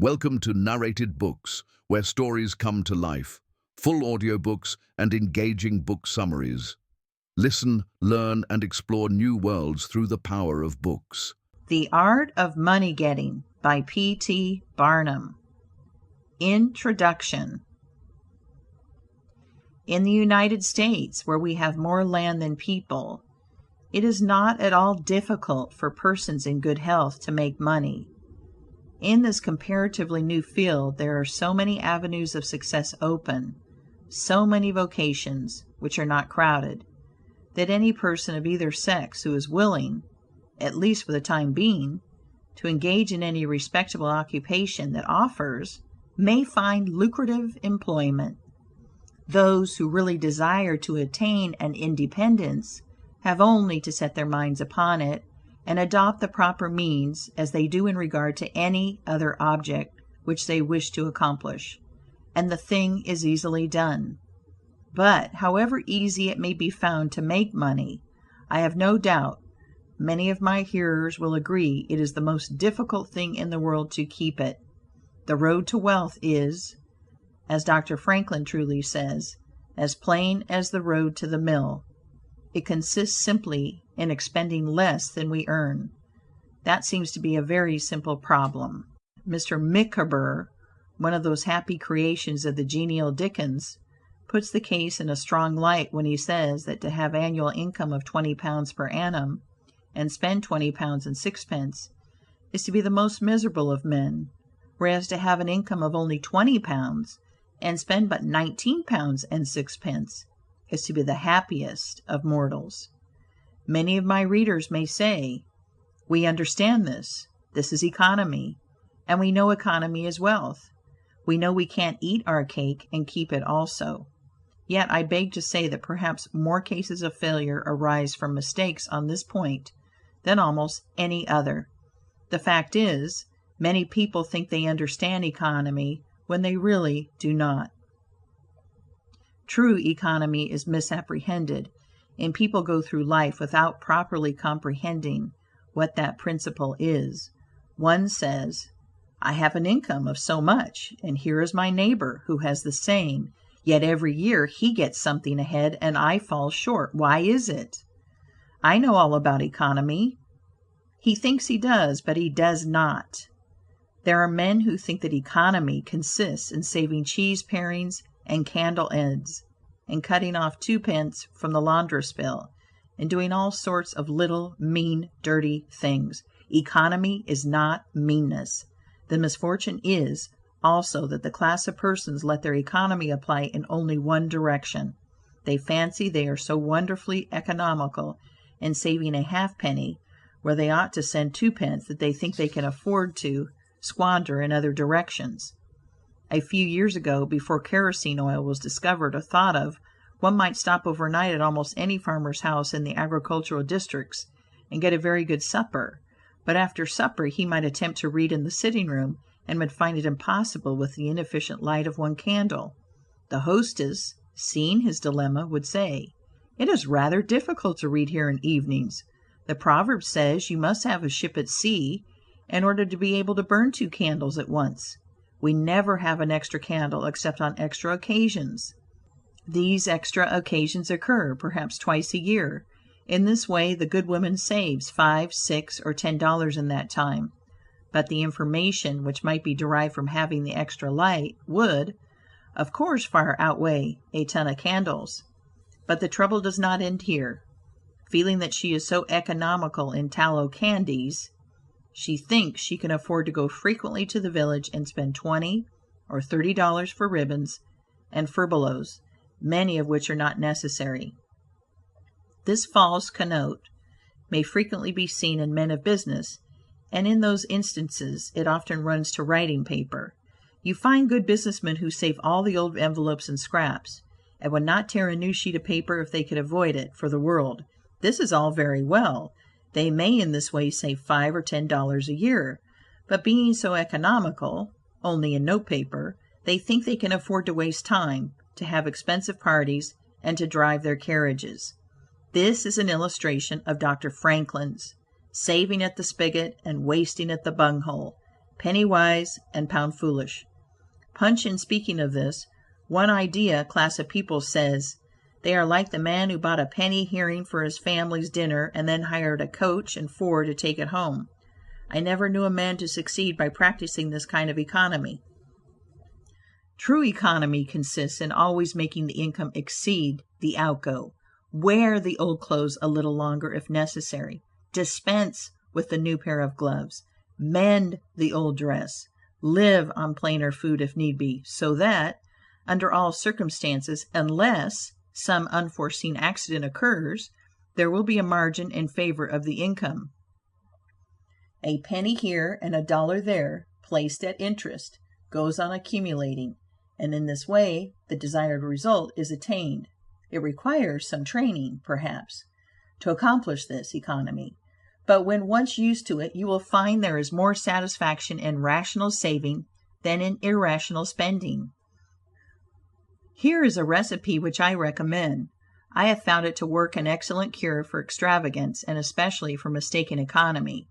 Welcome to Narrated Books, where stories come to life, full audiobooks and engaging book summaries. Listen, learn, and explore new worlds through the power of books. The Art of Money Getting by P.T. Barnum. Introduction. In the United States, where we have more land than people, it is not at all difficult for persons in good health to make money. In this comparatively new field there are so many avenues of success open, so many vocations which are not crowded, that any person of either sex who is willing, at least for the time being, to engage in any respectable occupation that offers, may find lucrative employment. Those who really desire to attain an independence have only to set their minds upon it, and adopt the proper means, as they do in regard to any other object which they wish to accomplish, and the thing is easily done. But, however easy it may be found to make money, I have no doubt many of my hearers will agree it is the most difficult thing in the world to keep it. The road to wealth is, as Dr. Franklin truly says, as plain as the road to the mill. It consists simply in expending less than we earn. That seems to be a very simple problem. Mr. Micawber, one of those happy creations of the genial Dickens, puts the case in a strong light when he says that to have annual income of £20 per annum, and spend £20 and sixpence, is to be the most miserable of men, whereas to have an income of only £20, and spend but £19 and sixpence, is to be the happiest of mortals. Many of my readers may say, "We understand this. This is economy, and we know economy is wealth. We know we can't eat our cake and keep it also." Yet I beg to say that perhaps more cases of failure arise from mistakes on this point than almost any other. The fact is, many people think they understand economy when they really do not. True economy is misapprehended, and people go through life without properly comprehending what that principle is. One says, "I have an income of so much, and here is my neighbor who has the same, yet every year he gets something ahead and I fall short. Why is it? I know all about economy." He thinks he does, but he does not. There are men who think that economy consists in saving cheese parings and candle ends, and cutting off 2d. from the laundress bill, and doing all sorts of little, mean, dirty things. Economy is not meanness. The misfortune is, also, that the class of persons let their economy apply in only one direction. They fancy they are so wonderfully economical in saving a halfpenny, where they ought to send 2d, that they think they can afford to squander in other directions. A few years ago, before kerosene oil was discovered or thought of, one might stop overnight at almost any farmer's house in the agricultural districts and get a very good supper, but after supper he might attempt to read in the sitting room, and would find it impossible with the inefficient light of one candle. The hostess, seeing his dilemma, would say, "It is rather difficult to read here in evenings. The proverb says you must have a ship at sea in order to be able to burn 2 candles at once. We never have an extra candle except on extra occasions. These extra occasions occur perhaps twice a year. In this way the good woman saves $5, $6, or $10 in that time. But the information which might be derived from having the extra light would, of course, far outweigh a ton of candles. But the trouble does not end here. Feeling that she is so economical in tallow candies, she thinks she can afford to go frequently to the village and spend $20 or $30 for ribbons and furbelows, many of which are not necessary. This false connote may frequently be seen in men of business, and in those instances it often runs to writing paper. You find good businessmen who save all the old envelopes and scraps, and would not tear a new sheet of paper if they could avoid it for the world. This is all very well. They may in this way save $5 or $10 a year, but being so economical, only in note paper, they think they can afford to waste time, to have expensive parties, and to drive their carriages. This is an illustration of Dr. Franklin's saving at the spigot and wasting at the bunghole, penny wise and pound foolish. Punch, in speaking of this one idea class of people, says they are like the man who bought a penny herring for his family's dinner and then hired a coach and four to take it home. I never knew a man to succeed by practicing this kind of economy. True economy consists in always making the income exceed the outgo. Wear the old clothes a little longer if necessary. Dispense with the new pair of gloves. Mend the old dress. Live on plainer food if need be, so that, under all circumstances, unless some unforeseen accident occurs, there will be a margin in favor of the income. A penny here and a dollar there, placed at interest, goes on accumulating, and in this way the desired result is attained. It requires some training, perhaps, to accomplish this economy, but when once used to it, you will find there is more satisfaction in rational saving than in irrational spending. Here is a recipe which I recommend. I have found it to work an excellent cure for extravagance, and especially for mistaken economy.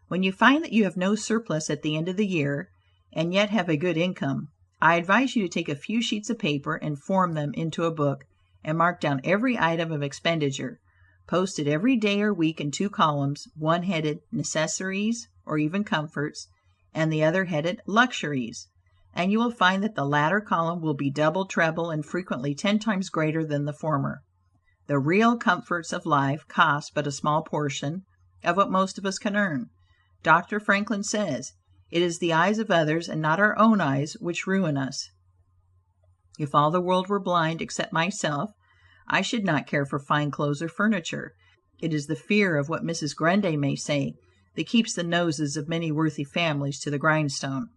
When you find that you have no surplus at the end of the year, and yet have a good income, I advise you to take a few sheets of paper and form them into a book, and mark down every item of expenditure. Post it every day or week in 2 columns, one headed necessaries or even comforts, and the other headed luxuries, and you will find that the latter column will be double, treble, and frequently 10 times greater than the former. The real comforts of life cost but a small portion of what most of us can earn. Dr. Franklin says, "It is the eyes of others and not our own eyes which ruin us." If all the world were blind except myself, I should not care for fine clothes or furniture. It is the fear of what Mrs. Grundy may say that keeps the noses of many worthy families to the grindstone.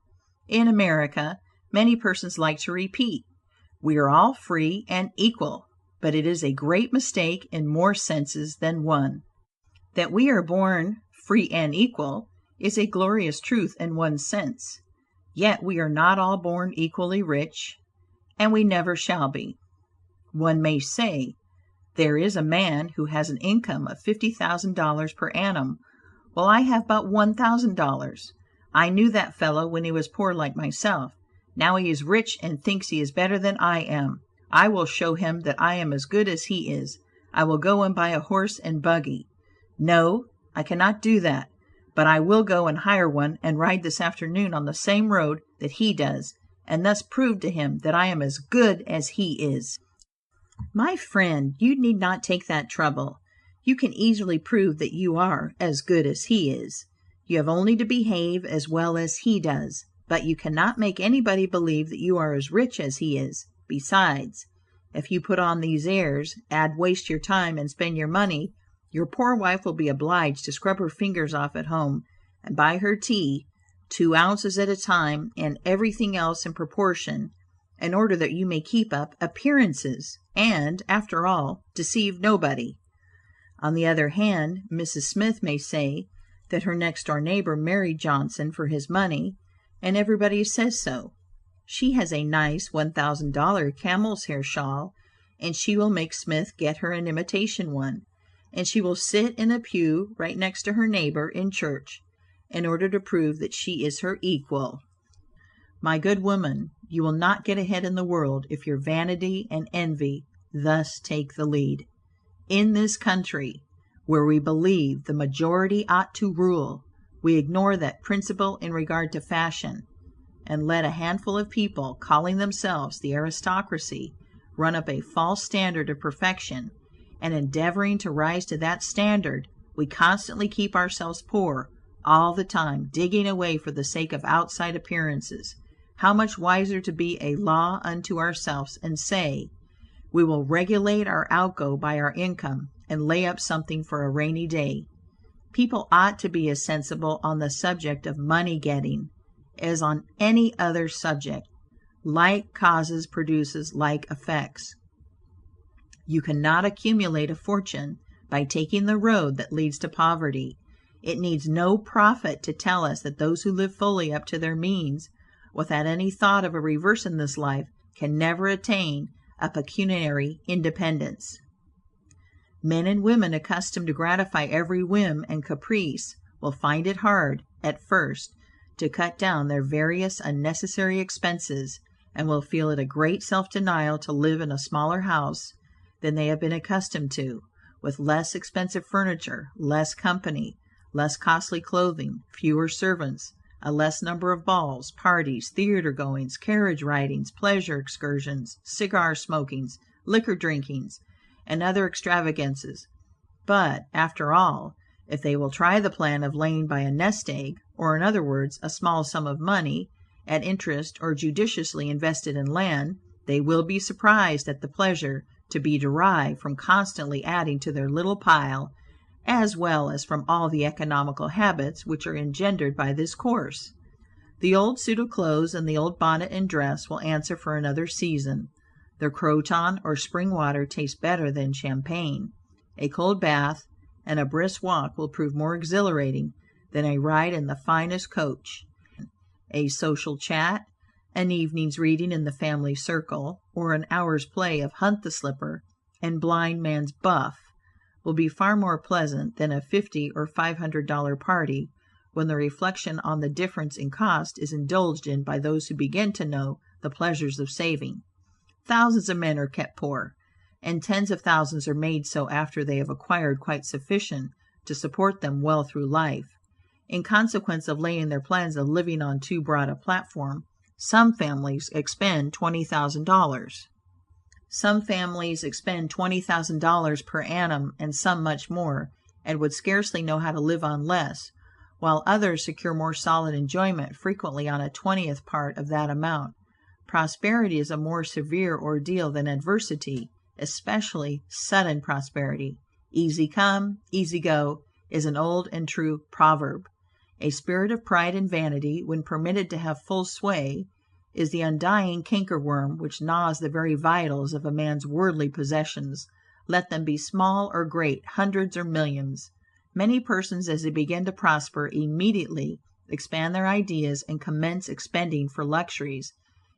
In America, many persons like to repeat, "We are all free and equal," but it is a great mistake in more senses than one. That we are born free and equal is a glorious truth in one sense, yet we are not all born equally rich, and we never shall be. One may say, there is a man who has an income of $50,000 per annum, while I have but $1,000. I knew that fellow when he was poor like myself. Now he is rich and thinks he is better than I am. I will show him that I am as good as he is. I will go and buy a horse and buggy. No, I cannot do that, but I will go and hire one and ride this afternoon on the same road that he does, and thus prove to him that I am as good as he is. My friend, you need not take that trouble. You can easily prove that you are as good as he is. You have only to behave as well as he does, but you cannot make anybody believe that you are as rich as he is. Besides, if you put on these airs, waste your time, and spend your money, your poor wife will be obliged to scrub her fingers off at home, and buy her tea, 2 ounces at a time, and everything else in proportion, in order that you may keep up appearances, and, after all, deceive nobody. On the other hand, Mrs. Smith may say that her next-door neighbor married Johnson for his money, and everybody says so. She has a nice $1,000 camel's hair shawl, and she will make Smith get her an imitation one, and she will sit in a pew right next to her neighbor in church, in order to prove that she is her equal. My good woman, you will not get ahead in the world if your vanity and envy thus take the lead. In this country, where we believe the majority ought to rule, we ignore that principle in regard to fashion, and let a handful of people, calling themselves the aristocracy, run up a false standard of perfection, and endeavoring to rise to that standard, we constantly keep ourselves poor, all the time digging away for the sake of outside appearances. How much wiser to be a law unto ourselves, and say, we will regulate our outgo by our income, and lay up something for a rainy day. People ought to be as sensible on the subject of money getting as on any other subject. Like causes produces like effects. You cannot accumulate a fortune by taking the road that leads to poverty. It needs no prophet to tell us that those who live fully up to their means, without any thought of a reverse in this life, can never attain a pecuniary independence. Men and women accustomed to gratify every whim and caprice will find it hard, at first, to cut down their various unnecessary expenses, and will feel it a great self-denial to live in a smaller house than they have been accustomed to, with less expensive furniture, less company, less costly clothing, fewer servants, a less number of balls, parties, theater goings, carriage ridings, pleasure excursions, cigar smokings, liquor drinkings, and other extravagances. But, after all, if they will try the plan of laying by a nest egg, or in other words, a small sum of money, at interest or judiciously invested in land, they will be surprised at the pleasure to be derived from constantly adding to their little pile, as well as from all the economical habits which are engendered by this course. The old suit of clothes and the old bonnet and dress will answer for another season. The croton or spring water tastes better than champagne. A cold bath and a brisk walk will prove more exhilarating than a ride in the finest coach. A social chat, an evening's reading in the family circle, or an hour's play of hunt the slipper and blind man's buff will be far more pleasant than a $50 or $500 party, when the reflection on the difference in cost is indulged in by those who begin to know the pleasures of saving. Thousands of men are kept poor, and tens of thousands are made so after they have acquired quite sufficient to support them well through life. In consequence of laying their plans of living on too broad a platform, some families expend $20,000. Some families expend $20,000 per annum, and some much more, and would scarcely know how to live on less, while others secure more solid enjoyment frequently on a 20th part of that amount. Prosperity is a more severe ordeal than adversity, especially sudden prosperity. Easy come, easy go, is an old and true proverb. A spirit of pride and vanity, when permitted to have full sway, is the undying cankerworm which gnaws the very vitals of a man's worldly possessions, let them be small or great, hundreds or millions. Many persons, as they begin to prosper, immediately expand their ideas and commence expending for luxuries,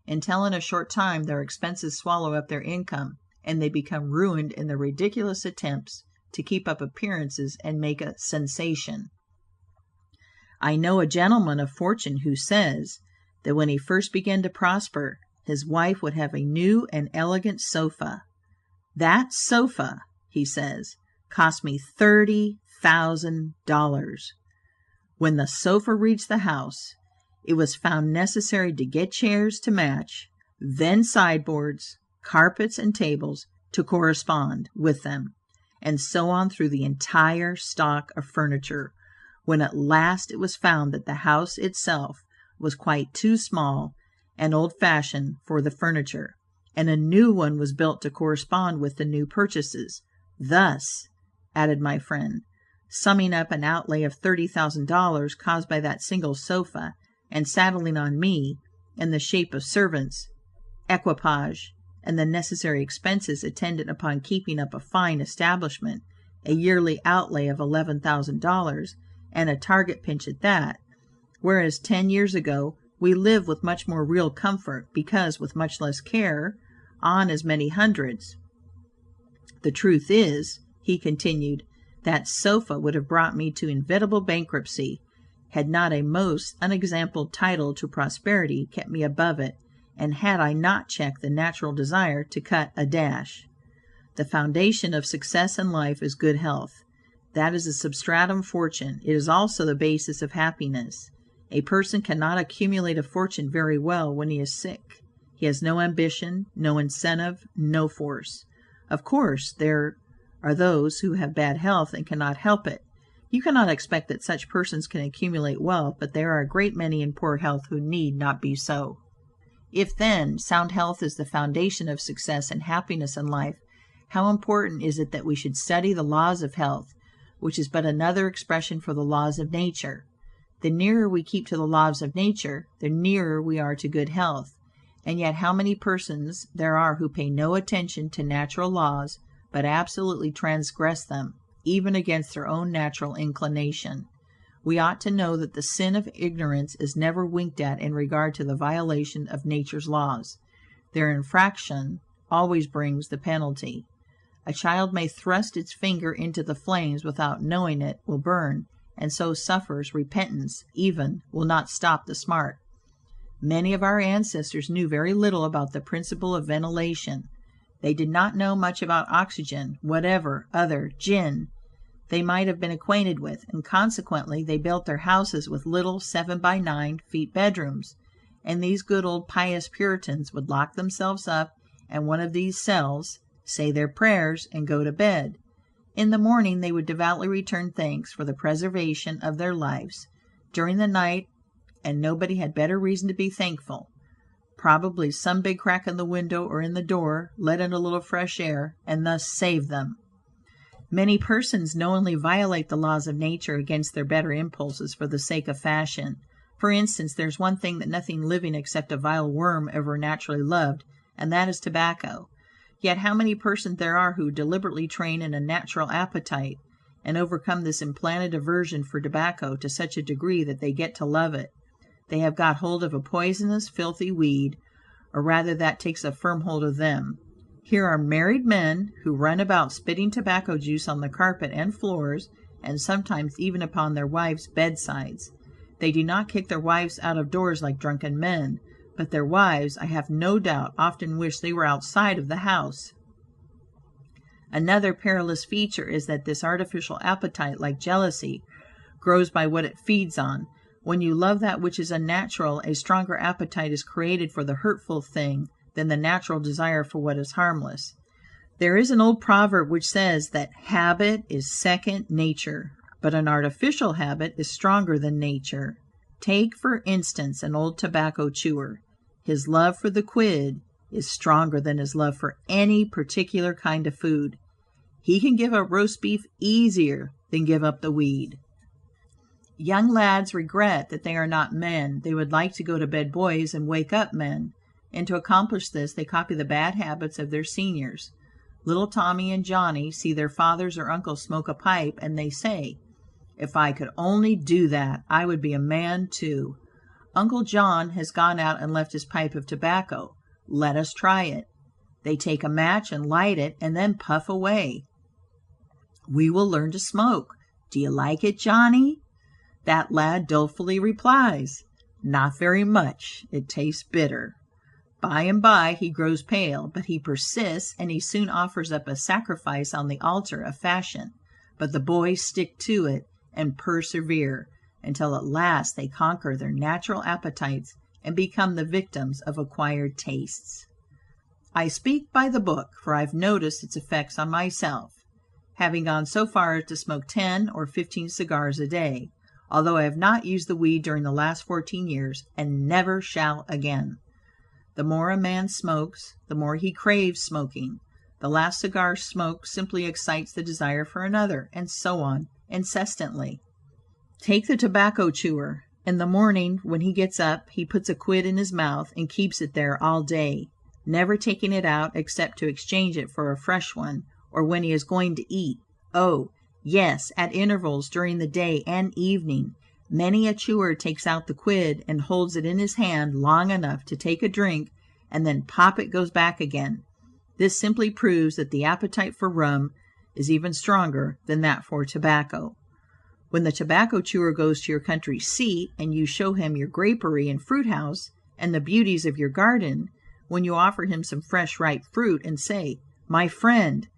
until in a short time their expenses swallow up their income, and they become ruined in their ridiculous attempts to keep up appearances and make a sensation. I know a gentleman of fortune who says that when he first began to prosper, his wife would have a new and elegant sofa. That sofa, he says, cost me $30,000. When the sofa reached the house, it was found necessary to get chairs to match, then sideboards, carpets, and tables to correspond with them, and so on through the entire stock of furniture, when at last it was found that the house itself was quite too small and old-fashioned for the furniture, and a new one was built to correspond with the new purchases. Thus, added my friend, summing up an outlay of $30,000 caused by that single sofa, and saddling on me, in the shape of servants, equipage, and the necessary expenses attendant upon keeping up a fine establishment, a yearly outlay of $11,000, and a target pinch at that, whereas 10 years ago we lived with much more real comfort, because with much less care, on as many hundreds. The truth is, he continued, that sofa would have brought me to inevitable bankruptcy, had not a most unexampled title to prosperity kept me above it, and had I not checked the natural desire to cut a dash. The foundation of success in life is good health. That is a substratum fortune. It is also the basis of happiness. A person cannot accumulate a fortune very well when he is sick. He has no ambition, no incentive, no force. Of course, there are those who have bad health and cannot help it. You cannot expect that such persons can accumulate wealth, but there are a great many in poor health who need not be so. If, then, sound health is the foundation of success and happiness in life, how important is it that we should study the laws of health, which is but another expression for the laws of nature. The nearer we keep to the laws of nature, the nearer we are to good health. And yet how many persons there are who pay no attention to natural laws, but absolutely transgress them, even against their own natural inclination. We ought to know that the sin of ignorance is never winked at in regard to the violation of nature's laws. Their infraction always brings the penalty. A child may thrust its finger into the flames without knowing it will burn, and so suffers. Repentance even will not stop the smart. Many of our ancestors knew very little about the principle of ventilation. They did not know much about oxygen, whatever other gin they might have been acquainted with, and consequently they built their houses with little 7 by 9 feet bedrooms, and these good old pious Puritans would lock themselves up in one of these cells, say their prayers, and go to bed. In the morning they would devoutly return thanks for the preservation of their lives during the night, and nobody had better reason to be thankful. Probably some big crack in the window or in the door let in a little fresh air, and thus saved them. Many persons knowingly violate the laws of nature against their better impulses for the sake of fashion. For instance, there's one thing that nothing living except a vile worm ever naturally loved, and that is tobacco. Yet how many persons there are who deliberately train in a natural appetite, and overcome this implanted aversion for tobacco to such a degree that they get to love it. They have got hold of a poisonous, filthy weed, or rather that takes a firm hold of them. Here are married men who run about spitting tobacco juice on the carpet and floors, and sometimes even upon their wives' bedsides. They do not kick their wives out of doors like drunken men, but their wives, I have no doubt, often wish they were outside of the house. Another perilous feature is that this artificial appetite, like jealousy, grows by what it feeds on. When you love that which is unnatural, a stronger appetite is created for the hurtful thing than the natural desire for what is harmless. There is an old proverb which says that habit is second nature, but an artificial habit is stronger than nature. Take, for instance, an old tobacco chewer. His love for the quid is stronger than his love for any particular kind of food. He can give up roast beef easier than give up the weed. Young lads regret that they are not men. They would like to go to bed boys and wake up men. And to accomplish this, they copy the bad habits of their seniors. Little Tommy and Johnny see their fathers or uncles smoke a pipe, and they say, "If I could only do that, I would be a man too." Uncle John has gone out and left his pipe of tobacco. Let us try it. They take a match and light it, and then puff away. "We will learn to smoke. Do you like it, Johnny?" That lad dolefully replies, "Not very much. It tastes bitter." By and by he grows pale, but he persists, and he soon offers up a sacrifice on the altar of fashion. But the boys stick to it and persevere, until at last they conquer their natural appetites and become the victims of acquired tastes. I speak by the book, for I've noticed its effects on myself, having gone so far as to smoke 10 or 15 cigars a day, although I have not used the weed during the last 14 years, and never shall again. The more a man smokes, the more he craves smoking. The last cigar smoked simply excites the desire for another, and so on, incessantly. Take the tobacco chewer. In the morning, when he gets up, he puts a quid in his mouth and keeps it there all day, never taking it out except to exchange it for a fresh one, or when he is going to eat. Oh, yes, at intervals during the day and evening. Many a chewer takes out the quid and holds it in his hand long enough to take a drink, and then pop it goes back again. This simply proves that the appetite for rum is even stronger than that for tobacco. When the tobacco chewer goes to your country seat, and you show him your grapery and fruit house, and the beauties of your garden, when you offer him some fresh ripe fruit, and say, "My friend,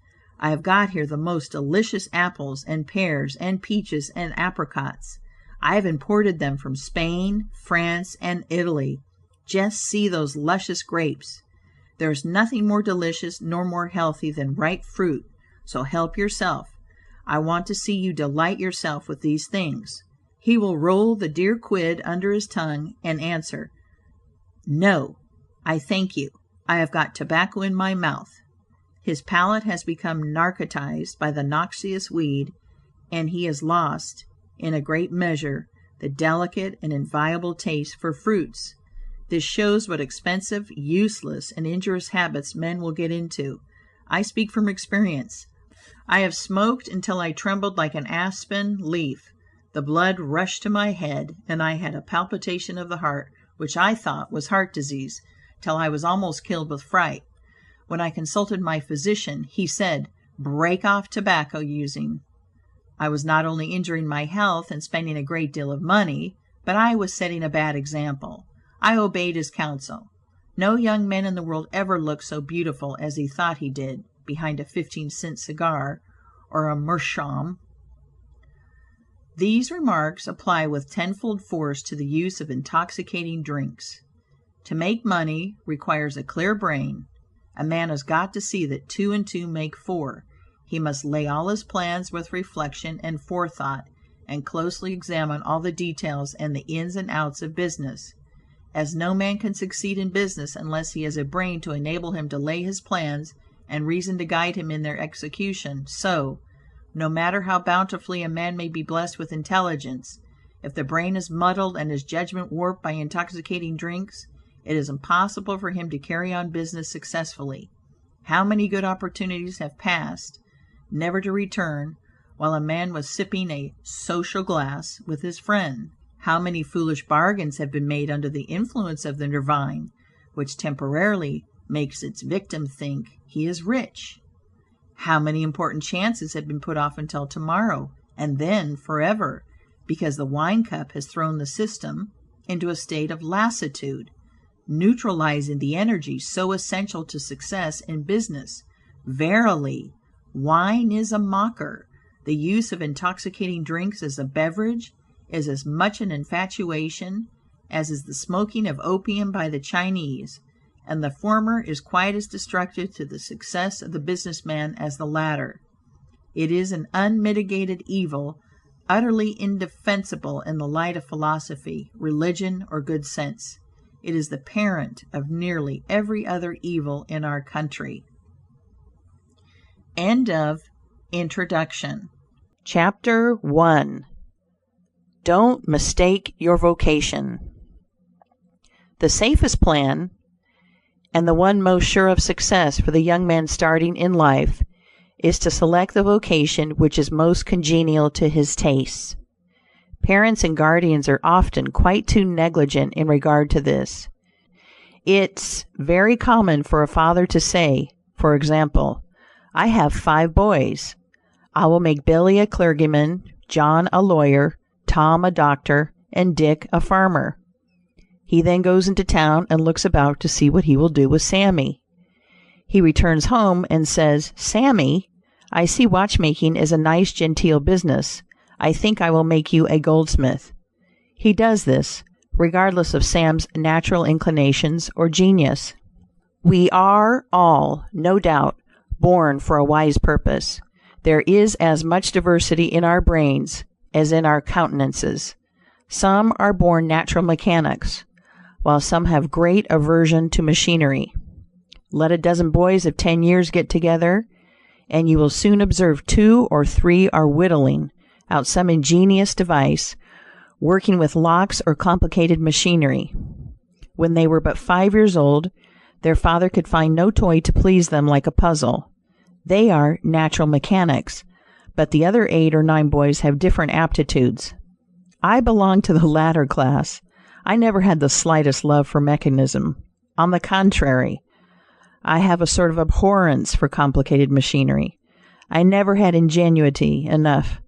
I have got here the most delicious apples and pears and peaches and apricots. I have imported them from Spain, France, and Italy. Just see those luscious grapes. There is nothing more delicious nor more healthy than ripe fruit, so help yourself. I want to see you delight yourself with these things." He will roll the dear quid under his tongue and answer, "No, I thank you. I have got tobacco in my mouth." His palate has become narcotized by the noxious weed, and he has lost, in a great measure, the delicate and inviolable taste for fruits. This shows what expensive, useless, and injurious habits men will get into. I speak from experience. I have smoked until I trembled like an aspen leaf. The blood rushed to my head, and I had a palpitation of the heart, which I thought was heart disease, till I was almost killed with fright. When I consulted my physician, he said, "Break off tobacco using." I was not only injuring my health and spending a great deal of money, but I was setting a bad example. I obeyed his counsel. No young man in the world ever looked so beautiful as he thought he did behind a 15-cent cigar or a meerschaum. These remarks apply with tenfold force to the use of intoxicating drinks. To make money requires a clear brain. A man has got to see that 2 and 2 make 4. He must lay all his plans with reflection and forethought, and closely examine all the details and the ins and outs of business. As no man can succeed in business unless he has a brain to enable him to lay his plans and reason to guide him in their execution, so, no matter how bountifully a man may be blessed with intelligence, if the brain is muddled and his judgment warped by intoxicating drinks, it is impossible for him to carry on business successfully. How many good opportunities have passed, never to return, while a man was sipping a social glass with his friend? How many foolish bargains have been made under the influence of the nervine, which temporarily makes its victim think he is rich? How many important chances have been put off until tomorrow, and then forever, because the wine cup has thrown the system into a state of lassitude, neutralizing the energy so essential to success in business? Verily, wine is a mocker. The use of intoxicating drinks as a beverage is as much an infatuation as is the smoking of opium by the Chinese, and the former is quite as destructive to the success of the businessman as the latter. It is an unmitigated evil, utterly indefensible in the light of philosophy, religion, or good sense. It is the parent of nearly every other evil in our country. End of introduction. Chapter 1. Don't mistake your vocation. The safest plan, and the one most sure of success for the young man starting in life, is to select the vocation which is most congenial to his tastes. Parents and guardians are often quite too negligent in regard to this. It's very common for a father to say, for example, "I have 5 boys. I will make Billy a clergyman, John a lawyer, Tom a doctor, and Dick a farmer." He then goes into town and looks about to see what he will do with Sammy. He returns home and says, "Sammy, I see watchmaking is a nice genteel business. I think I will make you a goldsmith." He does this, regardless of Sam's natural inclinations or genius. We are all, no doubt, born for a wise purpose. There is as much diversity in our brains as in our countenances. Some are born natural mechanics, while some have great aversion to machinery. Let a dozen boys of 10 years get together, and you will soon observe 2 or 3 are whittling out some ingenious device, working with locks or complicated machinery. When they were but 5 years old, their father could find no toy to please them like a puzzle. They are natural mechanics, but the other 8 or 9 boys have different aptitudes. I belong to the latter class. I never had the slightest love for mechanism. On the contrary, I have a sort of abhorrence for complicated machinery. I never had ingenuity enough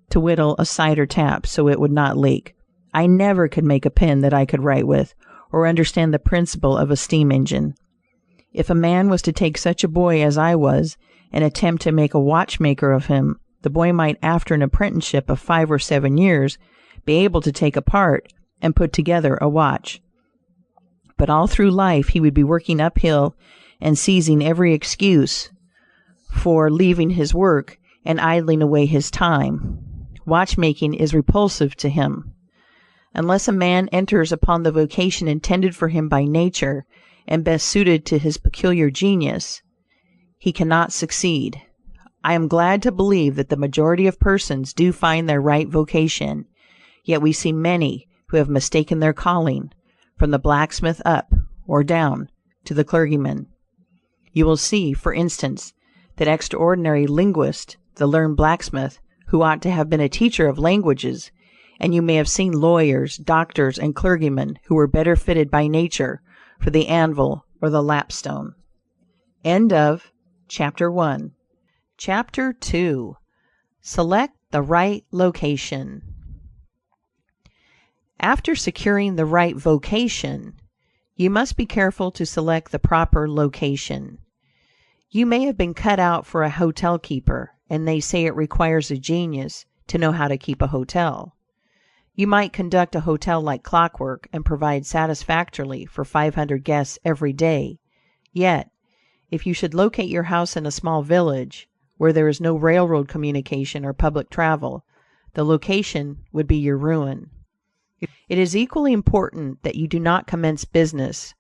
to whittle a cider tap so it would not leak. I never could make a pen that I could write with, or understand the principle of a steam engine. If a man was to take such a boy as I was, and attempt to make a watchmaker of him, the boy might, after an apprenticeship of 5 or 7 years, be able to take apart and put together a watch. But all through life he would be working uphill and seizing every excuse for leaving his work and idling away his time. Watchmaking is repulsive to him. Unless a man enters upon the vocation intended for him by nature and best suited to his peculiar genius, he cannot succeed. I am glad to believe that the majority of persons do find their right vocation, yet we see many who have mistaken their calling, from the blacksmith up, or down, to the clergyman. You will see, for instance, that extraordinary linguist, the learned blacksmith, who ought to have been a teacher of languages, and you may have seen lawyers, doctors, and clergymen who were better fitted by nature for the anvil or the lapstone. End of Chapter 1. Chapter 2. Select the right location. After securing the right vocation, you must be careful to select the proper location. You may have been cut out for a hotel keeper, and they say it requires a genius to know how to keep a hotel. You might conduct a hotel like clockwork and provide satisfactorily for 500 guests every day. Yet, if you should locate your house in a small village where there is no railroad communication or public travel, the location would be your ruin. It is equally important that you do not commence business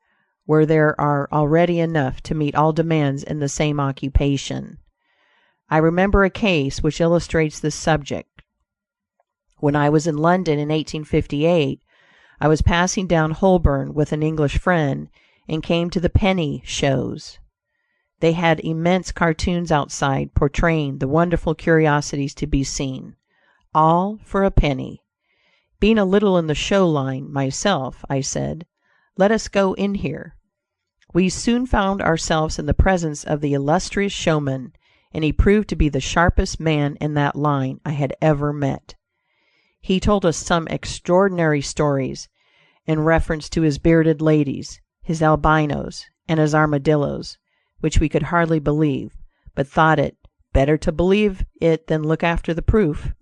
where there are already enough to meet all demands in the same occupation. I remember a case which illustrates this subject. When I was in London in 1858, I was passing down Holborn with an English friend and came to the penny shows. They had immense cartoons outside portraying the wonderful curiosities to be seen, all for a penny. Being a little in the show line myself, I said, "Let us go in here." We soon found ourselves in the presence of the illustrious showman, and he proved to be the sharpest man in that line I had ever met. He told us some extraordinary stories in reference to his bearded ladies, his albinos, and his armadillos, which we could hardly believe, but thought it better to believe it than look after the proof.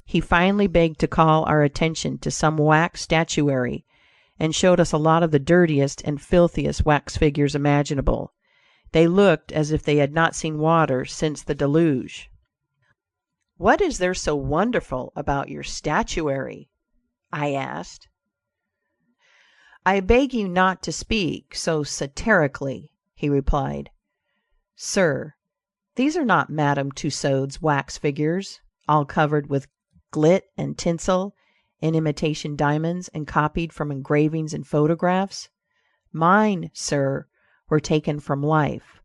He finally begged to call our attention to some wax statuary, and showed us a lot of the dirtiest and filthiest wax figures imaginable. They looked as if they had not seen water since the deluge. "What is there so wonderful about your statuary?" I asked. "I beg you not to speak so satirically," he replied. "Sir, these are not Madame Tussaud's wax figures, all covered with glit and tinsel and imitation diamonds and copied from engravings and photographs. Mine, sir, were taken from life.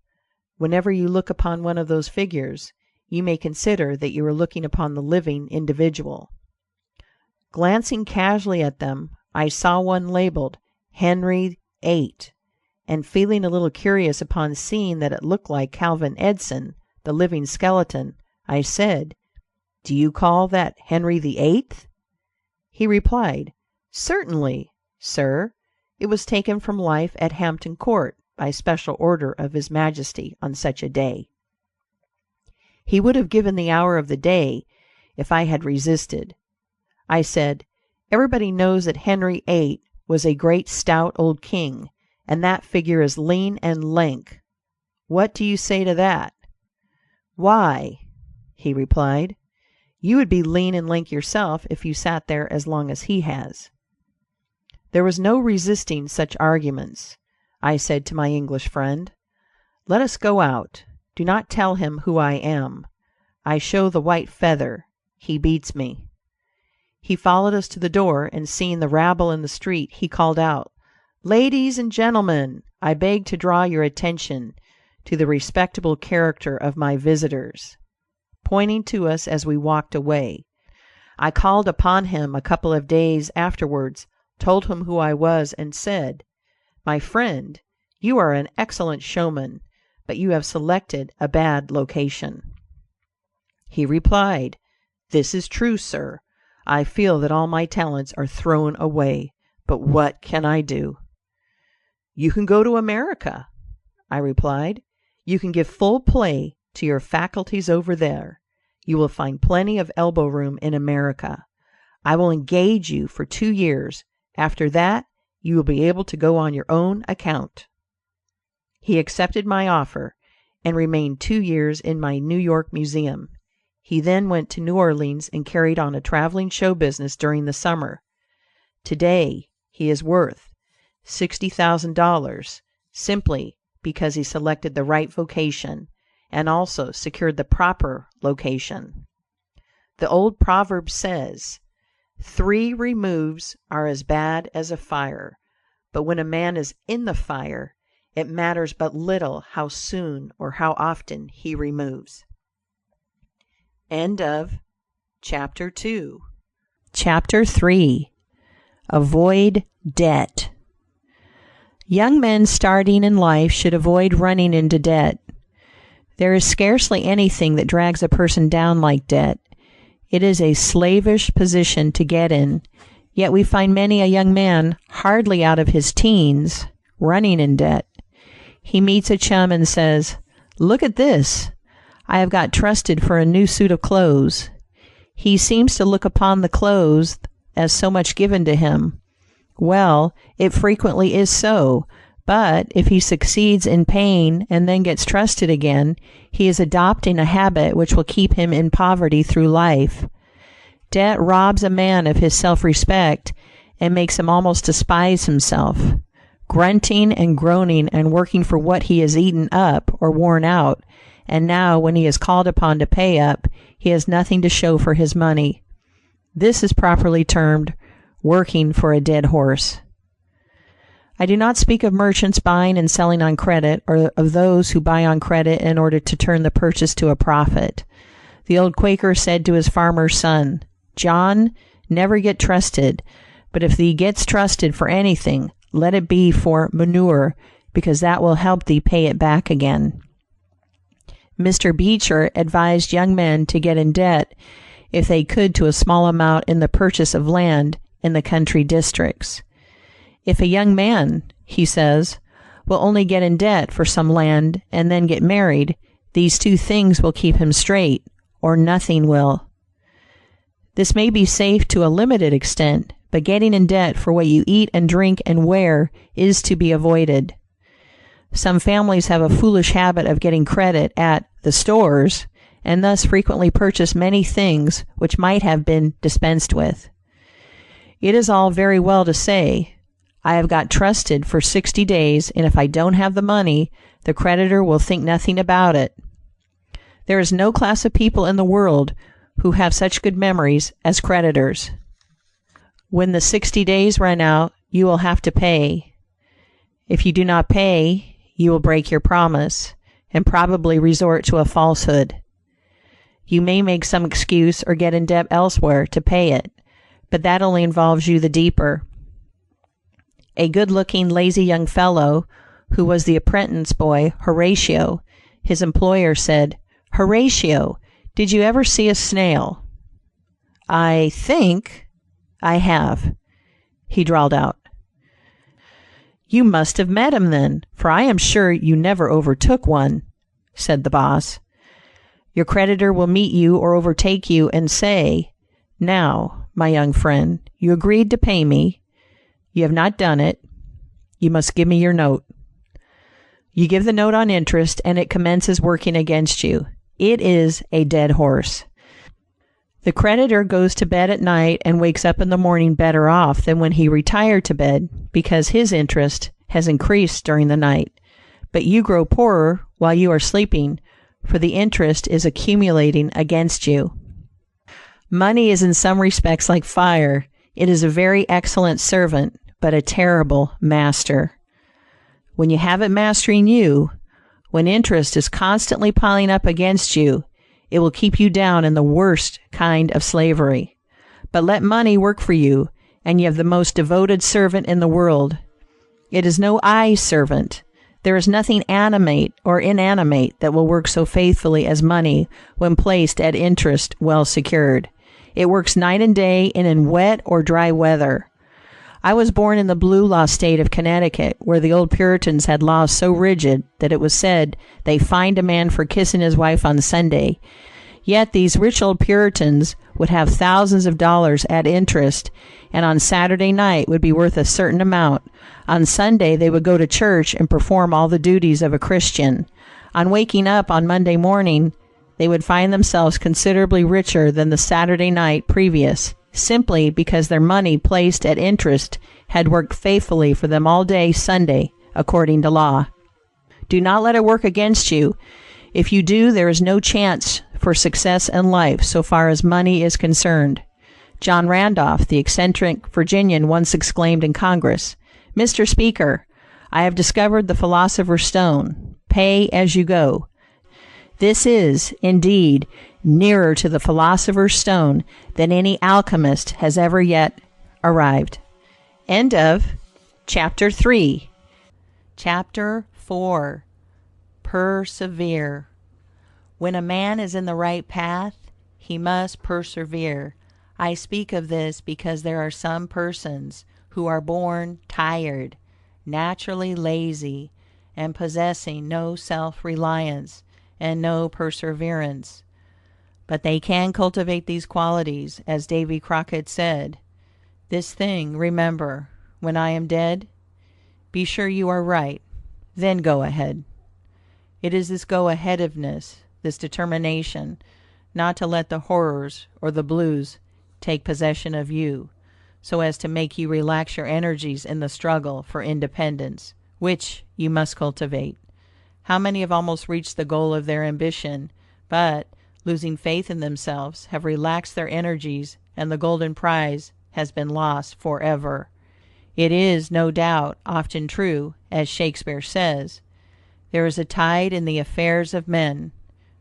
Whenever you look upon one of those figures, you may consider that you are looking upon the living individual." Glancing casually at them, I saw one labeled Henry VIII, and feeling a little curious upon seeing that it looked like Calvin Edson, the living skeleton, I said, "Do you call that Henry VIII?" He replied, "Certainly, sir. It was taken from life at Hampton Court by special order of His Majesty on such a day." He would have given the hour of the day if I had resisted. I said, "Everybody knows that Henry VIII was a great stout old king, and that figure is lean and lank. What do you say to that?" "Why," he replied, "you would be lean and lank yourself if you sat there as long as he has." There was no resisting such arguments. I said to my English friend, "Let us go out. Do not tell him who I am. I show the white feather. He beats me." He followed us to the door, and seeing the rabble in the street, he called out, "Ladies and gentlemen, I beg to draw your attention to the respectable character of my visitors," pointing to us as we walked away. I called upon him a couple of days afterwards, told him who I was, and said, "My friend, you are an excellent showman, but you have selected a bad location." He replied, "This is true, sir. I feel that all my talents are thrown away, but what can I do?" "You can go to America," I replied. "You can give full play to your faculties over there. You will find plenty of elbow room in America. I will engage you for 2 years. After that, you will be able to go on your own account." He accepted my offer, and remained 2 years in my New York museum. He then went to New Orleans and carried on a traveling show business during the summer. Today he is worth $60,000 simply because he selected the right vocation and also secured the proper location. The old proverb says, "3 removes are as bad as a fire," but when a man is in the fire, it matters but little how soon or how often he removes. End of Chapter 2. Chapter 3. Avoid debt. Young men starting in life should avoid running into debt. There is scarcely anything that drags a person down like debt. It is a slavish position to get in, yet we find many a young man, hardly out of his teens, running in debt. He meets a chum and says, "Look at this. I have got trusted for a new suit of clothes." He seems to look upon the clothes as so much given to him. Well, it frequently is so, but if he succeeds in paying and then gets trusted again, he is adopting a habit which will keep him in poverty through life. Debt robs a man of his self-respect and makes him almost despise himself, grunting and groaning and working for what he has eaten up or worn out, and now when he is called upon to pay up, he has nothing to show for his money. This is properly termed working for a dead horse. I do not speak of merchants buying and selling on credit, or of those who buy on credit in order to turn the purchase to a profit. The old Quaker said to his farmer's son, "John, never get trusted, but if thee gets trusted for anything, let it be for manure, because that will help thee pay it back again." Mr. Beecher advised young men to get in debt, if they could, to a small amount in the purchase of land in the country districts. If a young man, he says, will only get in debt for some land and then get married, these two things will keep him straight, or nothing will. This may be safe to a limited extent, but getting in debt for what you eat and drink and wear is to be avoided. Some families have a foolish habit of getting credit at the stores, and thus frequently purchase many things which might have been dispensed with. It is all very well to say, "I have got trusted for 60 days, and if I don't have the money, the creditor will think nothing about it." There is no class of people in the world who have such good memories as creditors. When the 60 days run out, you will have to pay. If you do not pay, you will break your promise, and probably resort to a falsehood. You may make some excuse or get in debt elsewhere to pay it, but that only involves you the deeper. A good-looking, lazy young fellow, who was the apprentice boy, Horatio, his employer said, "Horatio, did you ever see a snail?" "I think I have," he drawled out. "You must have met him then, for I am sure you never overtook one," said the boss. Your creditor will meet you or overtake you and say, "Now, my young friend, you agreed to pay me. You have not done it. You must give me your note." You give the note on interest, and it commences working against you. It is a dead horse. The creditor goes to bed at night and wakes up in the morning better off than when he retired to bed, because his interest has increased during the night. But you grow poorer while you are sleeping, for the interest is accumulating against you. Money is in some respects like fire. It is a very excellent servant, but a terrible master. When you have it mastering you, when interest is constantly piling up against you, it will keep you down in the worst kind of slavery. But let money work for you, and you have the most devoted servant in the world. It is no eye servant. There is nothing animate or inanimate that will work so faithfully as money when placed at interest well secured. It works night and day and in wet or dry weather. I was born in the blue law state of Connecticut, where the old Puritans had laws so rigid that it was said they fined a man for kissing his wife on Sunday. Yet these rich old Puritans would have thousands of dollars at interest, and on Saturday night would be worth a certain amount. On Sunday they would go to church and perform all the duties of a Christian. On waking up on Monday morning, they would find themselves considerably richer than the Saturday night previous, simply because their money placed at interest had worked faithfully for them all day Sunday, according to law. Do not let it work against you. If you do, there is no chance for success in life so far as money is concerned. John Randolph, the eccentric Virginian, once exclaimed in Congress, "Mr. Speaker, I have discovered the philosopher's stone. Pay as you go." This is, indeed, nearer to the philosopher's stone than any alchemist has ever yet arrived. End of Chapter 3. Chapter 4. Persevere. When a man is in the right path, He must persevere. I speak of this because there are some persons who are born tired, naturally lazy, and possessing no self-reliance and no perseverance. But they can cultivate these qualities, as Davy Crockett said. This thing remember, when I am dead, be sure you are right, then go ahead. It is this go-aheadiveness, this determination not to let the horrors or the blues take possession of you, so as to make you relax your energies in the struggle for independence, which you must cultivate. How many have almost reached the goal of their ambition, but, losing faith in themselves, have relaxed their energies, and the golden prize has been lost forever. It is, no doubt, often true, as Shakespeare says, there is a tide in the affairs of men,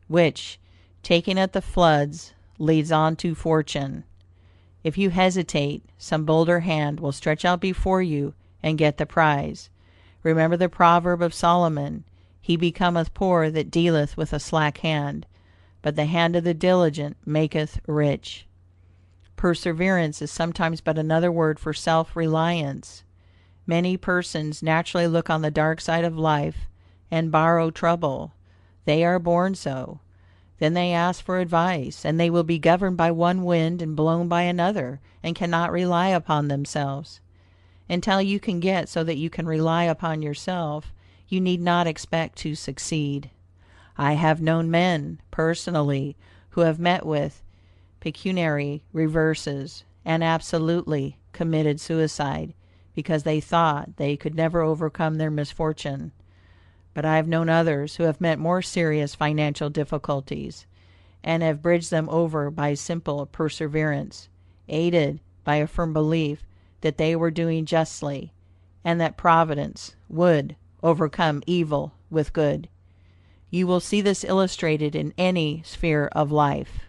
which, taking at the floods, leads on to fortune. If you hesitate, some bolder hand will stretch out before you and get the prize. Remember the proverb of Solomon, he becometh poor that dealeth with a slack hand, but the hand of the diligent maketh rich. Perseverance is sometimes but another word for self-reliance. Many persons naturally look on the dark side of life and borrow trouble. They are born so. Then they ask for advice, and they will be governed by one wind and blown by another, and cannot rely upon themselves. Until you can get so that you can rely upon yourself, you need not expect to succeed. I have known men, personally, who have met with pecuniary reverses, and absolutely committed suicide, because they thought they could never overcome their misfortune. But I have known others who have met more serious financial difficulties, and have bridged them over by simple perseverance, aided by a firm belief that they were doing justly, and that Providence would overcome evil with good. You will see this illustrated in any sphere of life.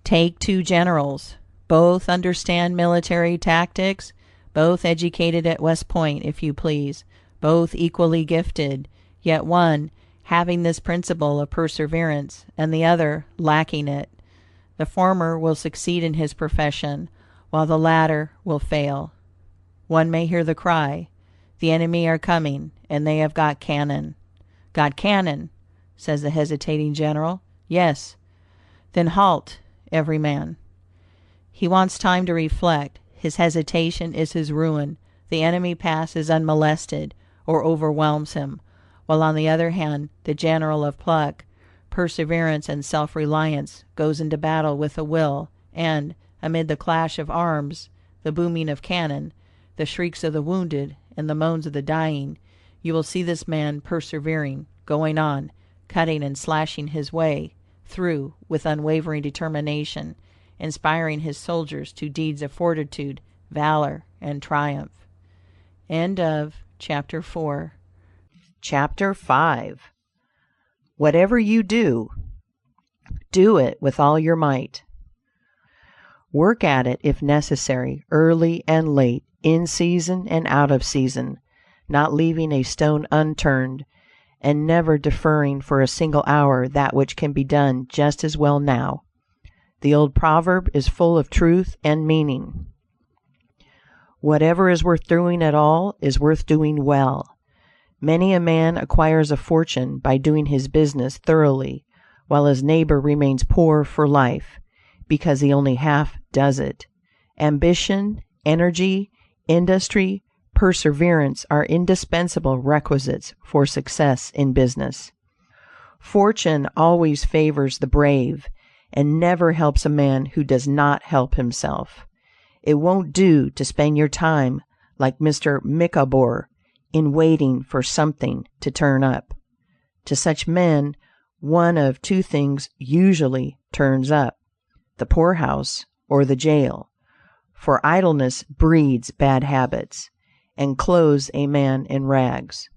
Take two generals, both understand military tactics, both educated at West Point, if you please, both equally gifted, yet one having this principle of perseverance, and the other lacking it. The former will succeed in his profession, while the latter will fail. One may hear the cry, the enemy are coming, and they have got cannon. Got cannon, says the hesitating general. Yes. Then halt, every man. He wants time to reflect. His hesitation is his ruin. The enemy passes unmolested, or overwhelms him, while on the other hand, the general of pluck, perseverance, and self-reliance goes into battle with a will, and, amid the clash of arms, the booming of cannon, the shrieks of the wounded, and the moans of the dying, you will see this man persevering, going on, cutting and slashing his way through with unwavering determination, inspiring his soldiers to deeds of fortitude, valor, and triumph. End of chapter 4. Chapter 5. Whatever you do, do it with all your might. Work at it if necessary, early and late, in season and out of season, not leaving a stone unturned, and never deferring for a single hour that which can be done just as well now. The old proverb is full of truth and meaning. Whatever is worth doing at all is worth doing well. Many a man acquires a fortune by doing his business thoroughly, while his neighbor remains poor for life, because he only half does it. Ambition, energy, industry, perseverance are indispensable requisites for success in business. Fortune always favors the brave, and never helps a man who does not help himself. It won't do to spend your time like Mr. Micawber in waiting for something to turn up. To such men, one of two things usually turns up: the poorhouse or the jail. For idleness breeds bad habits, and clothes a man in rags.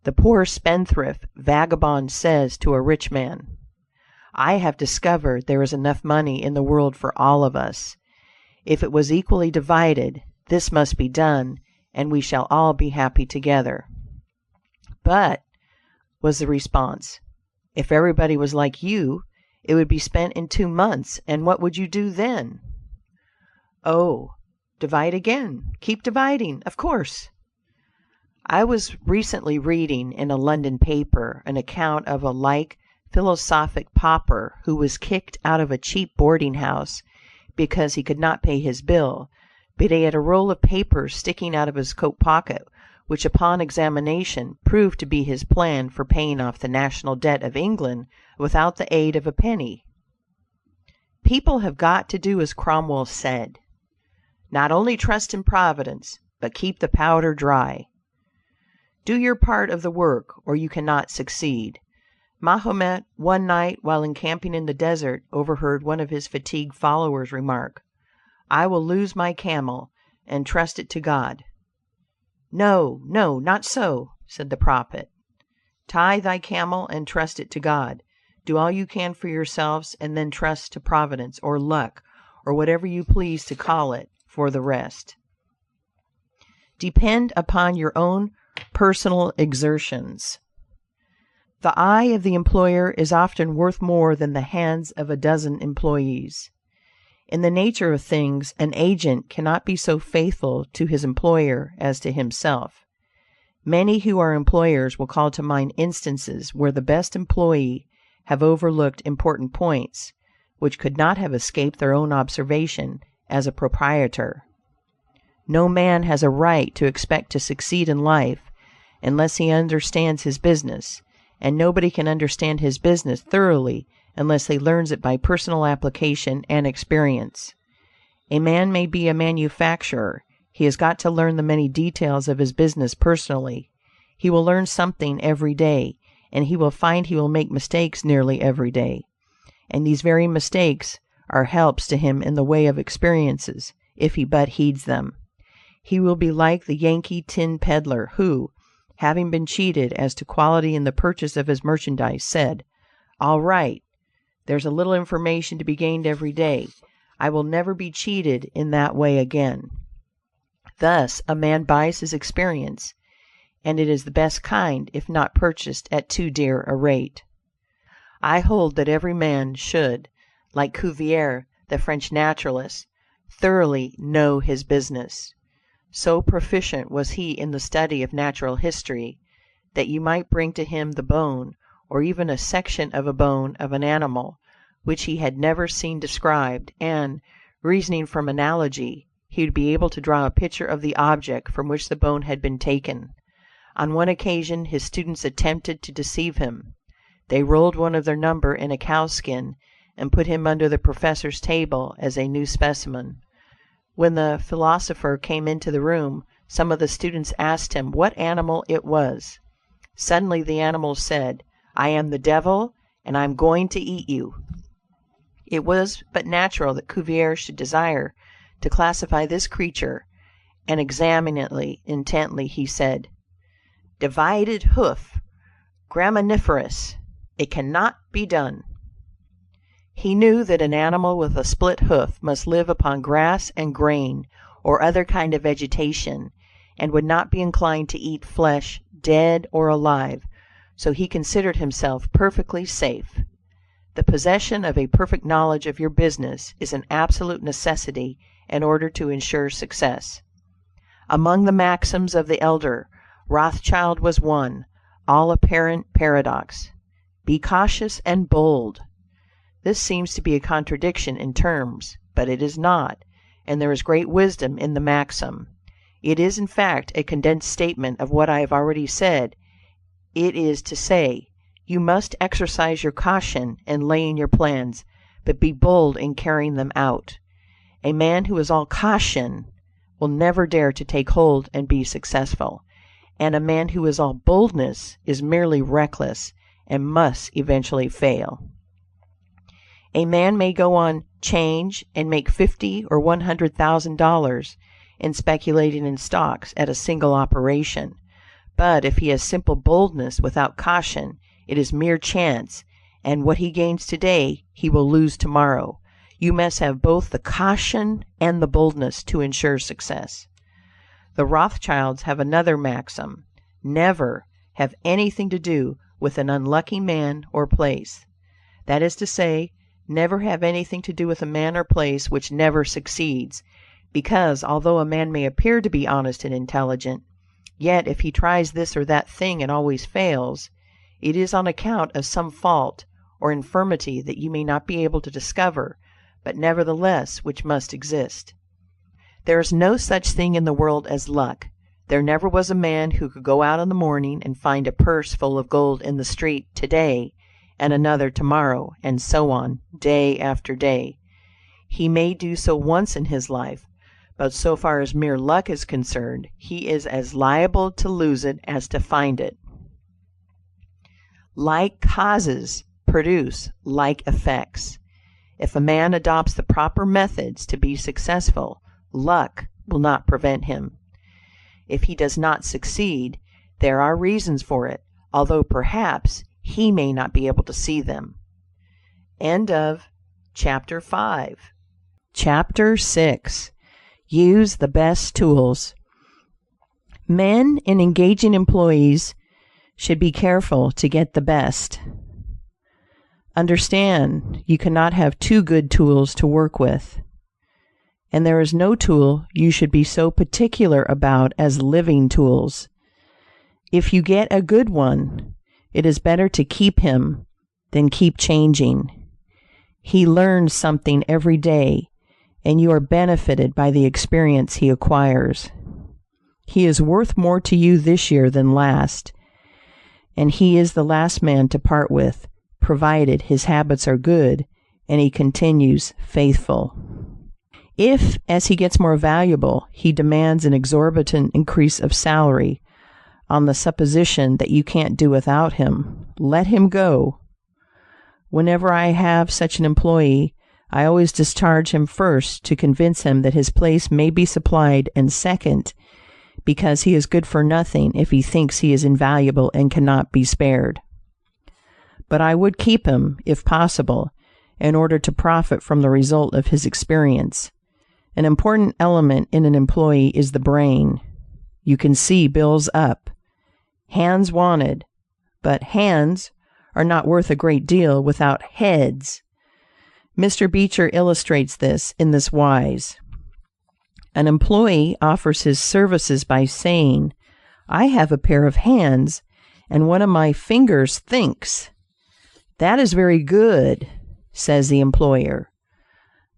The poor spendthrift vagabond says to a rich man, "I have discovered there is enough money in the world for all of us. If it was equally divided, this must be done, and we shall all be happy together." "But," was the response, "if everybody was like you, It would be spent in 2 months, and what would you do then? Oh, divide again. Keep dividing, of course. I was recently reading in a London paper an account of a like philosophic pauper who was kicked out of a cheap boarding house because he could not pay his bill, but he had a roll of papers sticking out of his coat pocket, which upon examination proved to be his plan for paying off the national debt of England without the aid of a penny. People have got to do as Cromwell said, not only trust in Providence, but keep the powder dry. Do your part of the work, or you cannot succeed. Mahomet, one night, while encamping in the desert, overheard one of his fatigued followers remark, "I will lose my camel, and trust it to God." "No, no, not so," said the prophet. "Tie thy camel and trust it to God. Do all you can for yourselves, and then trust to Providence, or luck, or whatever you please to call it, for the rest." Depend upon your own personal exertions. The eye of the employer is often worth more than the hands of a dozen employees. In the nature of things, an agent cannot be so faithful to his employer as to himself. Many who are employers will call to mind instances where the best employee have overlooked important points, which could not have escaped their own observation as a proprietor. No man has a right to expect to succeed in life unless he understands his business, and nobody can understand his business thoroughly unless he learns it by personal application and experience. A man may be a manufacturer. He has got to learn the many details of his business personally. He will learn something every day, and he will find he will make mistakes nearly every day. And these very mistakes are helps to him in the way of experiences, if he but heeds them. He will be like the Yankee tin peddler who, having been cheated as to quality in the purchase of his merchandise, said, "All right, there's a little information to be gained every day. I will never be cheated in that way again." Thus a man buys his experience, and it is the best kind if not purchased at too dear a rate. I hold that every man should, like Cuvier, the French naturalist, thoroughly know his business. So proficient was he in the study of natural history, that you might bring to him the bone, or even a section of a bone of an animal, which he had never seen described, and, reasoning from analogy, he would be able to draw a picture of the object from which the bone had been taken. On one occasion his students attempted to deceive him. They rolled one of their number in a cowskin, and put him under the professor's table as a new specimen. When the philosopher came into the room, some of the students asked him what animal it was. Suddenly the animal said, "I am the devil, and I am going to eat you." It was but natural that Cuvier should desire to classify this creature, and examining it intently, he said, "Divided hoof, graminivorous, it cannot be done." He knew that an animal with a split hoof must live upon grass and grain, or other kind of vegetation, and would not be inclined to eat flesh, dead or alive, so he considered himself perfectly safe. The possession of a perfect knowledge of your business is an absolute necessity in order to insure success. Among the maxims of the elder Rothschild was one, all apparent paradox: "Be cautious and bold." This seems to be a contradiction in terms, but it is not, and there is great wisdom in the maxim. It is, in fact, a condensed statement of what I have already said. It is to say, you must exercise your caution in laying your plans, but be bold in carrying them out. A man who is all caution will never dare to take hold and be successful, and a man who is all boldness is merely reckless and must eventually fail. A man may go on 'change and make $50,000 or $100,000 in speculating in stocks at a single operation, but if he has simple boldness without caution, it is mere chance, and what he gains today he will lose tomorrow. You must have both the caution and the boldness to insure success. The Rothschilds have another maxim: never have anything to do with an unlucky man or place. That is to say, Never have anything to do with a man or place which never succeeds, because, although a man may appear to be honest and intelligent, yet if he tries this or that thing and always fails, it is on account of some fault or infirmity that you may not be able to discover, but nevertheless which must exist. There is no such thing in the world as luck. There never was a man who could go out in the morning and find a purse full of gold in the street today, and another tomorrow, and so on, day after day. He may do so once in his life, but so far as mere luck is concerned, he is as liable to lose it as to find it. Like causes produce like effects. If a man adopts the proper methods to be successful, luck will not prevent him. If he does not succeed, there are reasons for it, although perhaps he may not be able to see them. End of Chapter 5. Chapter 6. Use the best tools. Men and engaging employees should be careful to get the best. Understand, you cannot have too good tools to work with. And there is no tool you should be so particular about as living tools. If you get a good one, it is better to keep him than keep changing. He learns something every day, and you are benefited by the experience he acquires. He is worth more to you this year than last, and he is the last man to part with, provided his habits are good and he continues faithful. If, as he gets more valuable, he demands an exorbitant increase of salary, on the supposition that you can't do without him, let him go. Whenever I have such an employee, I always discharge him first to convince him that his place may be supplied, and second, because he is good for nothing if he thinks he is invaluable and cannot be spared. But I would keep him, if possible, in order to profit from the result of his experience. An important element in an employee is the brain. You can see bills up. Hands wanted, but hands are not worth a great deal without heads. Mr. Beecher illustrates this in this wise. An employee offers his services by saying, "I have a pair of hands, and one of my fingers thinks." "That is very good," says the employer.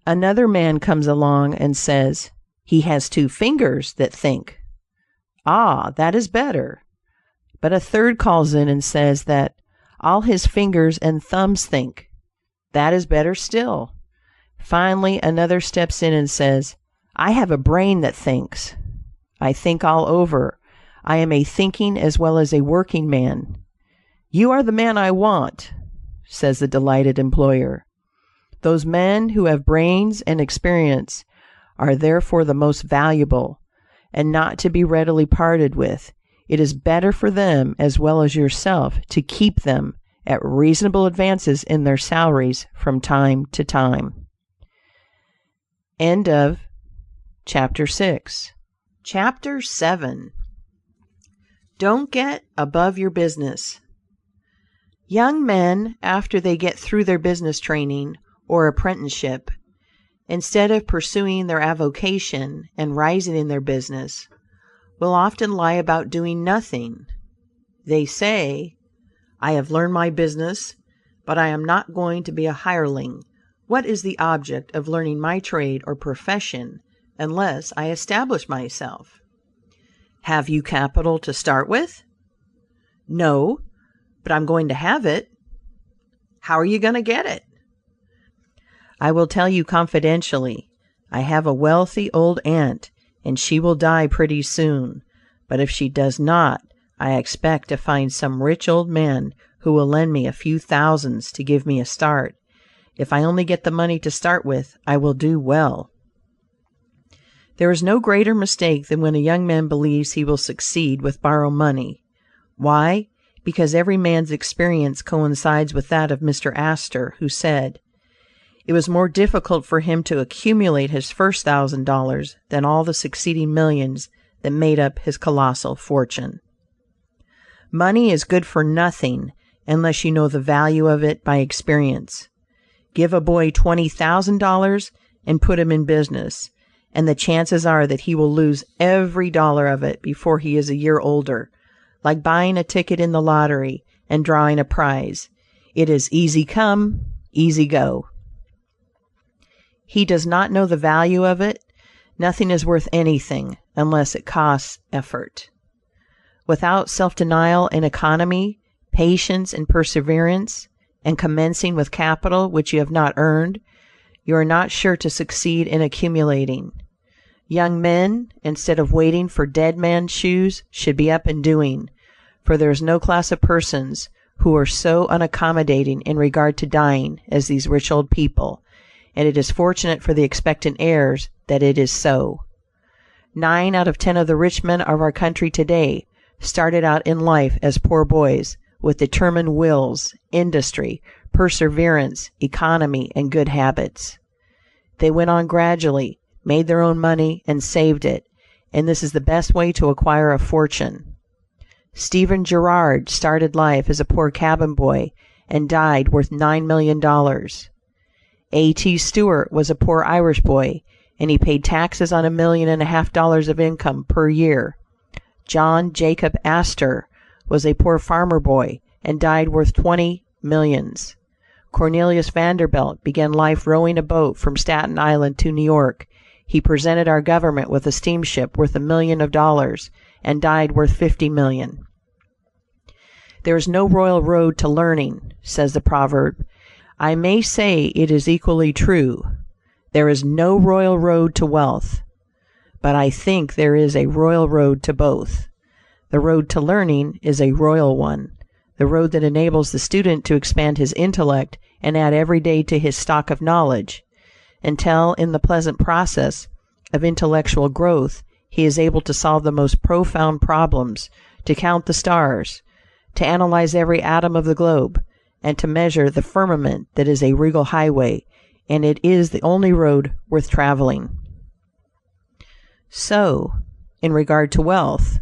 Another man comes along and says, "He has two fingers that think." "Ah, that is better." But a third calls in and says that all his fingers and thumbs think. That is better still. Finally, another steps in and says, "I have a brain that thinks. I think all over. I am a thinking as well as a working man." "You are the man I want," says the delighted employer. Those men who have brains and experience are therefore the most valuable, and not to be readily parted with. It is better for them as well as yourself to keep them at reasonable advances in their salaries from time to time. End of Chapter 6. Chapter 7. Don't get above your business. Young men, after they get through their business training or apprenticeship, instead of pursuing their avocation and rising in their business, will often lie about doing nothing. They say, "I have learned my business, but I am not going to be a hireling. What is the object of learning my trade or profession unless I establish myself?" "Have you capital to start with?" "No, but I'm going to have it." "How are you going to get it?" "I will tell you confidentially. I have a wealthy old aunt, and she will die pretty soon. But if she does not, I expect to find some rich old man who will lend me a few thousands to give me a start. If I only get the money to start with, I will do well." There is no greater mistake than when a young man believes he will succeed with borrowed money. Why? Because every man's experience coincides with that of Mr. Astor, who said, it was more difficult for him to accumulate his first $1,000 than all the succeeding millions that made up his colossal fortune. Money is good for nothing unless you know the value of it by experience. Give a boy $20,000 and put him in business, and the chances are that he will lose every dollar of it before he is a year older, like buying a ticket in the lottery and drawing a prize. It is easy come, easy go. He does not know the value of it. Nothing is worth anything unless it costs effort. Without self-denial and economy, patience and perseverance, and commencing with capital which you have not earned, you are not sure to succeed in accumulating. Young men, instead of waiting for dead men's shoes, should be up and doing, for there is no class of persons who are so unaccommodating in regard to dying as these rich old people, and it is fortunate for the expectant heirs that it is so. 9 out of 10 of the rich men of our country today started out in life as poor boys, with determined wills, industry, perseverance, economy, and good habits. They went on gradually, made their own money, and saved it, and this is the best way to acquire a fortune. Stephen Girard started life as a poor cabin boy and died worth $9 million. A.T. Stewart was a poor Irish boy, and he paid taxes on $1.5 million of income per year. John Jacob Astor was a poor farmer boy and died worth 20 millions. Cornelius Vanderbilt began life rowing a boat from Staten Island to New York. He presented our government with a steamship worth $1 million and died worth 50 million. There is no royal road to learning, says the proverb. I may say it is equally true. There is no royal road to wealth, but I think there is a royal road to both. The road to learning is a royal one, the road that enables the student to expand his intellect and add every day to his stock of knowledge, until in the pleasant process of intellectual growth he is able to solve the most profound problems, to count the stars, to analyze every atom of the globe, and to measure the firmament that is a regal highway, and it is the only road worth traveling. So, in regard to wealth,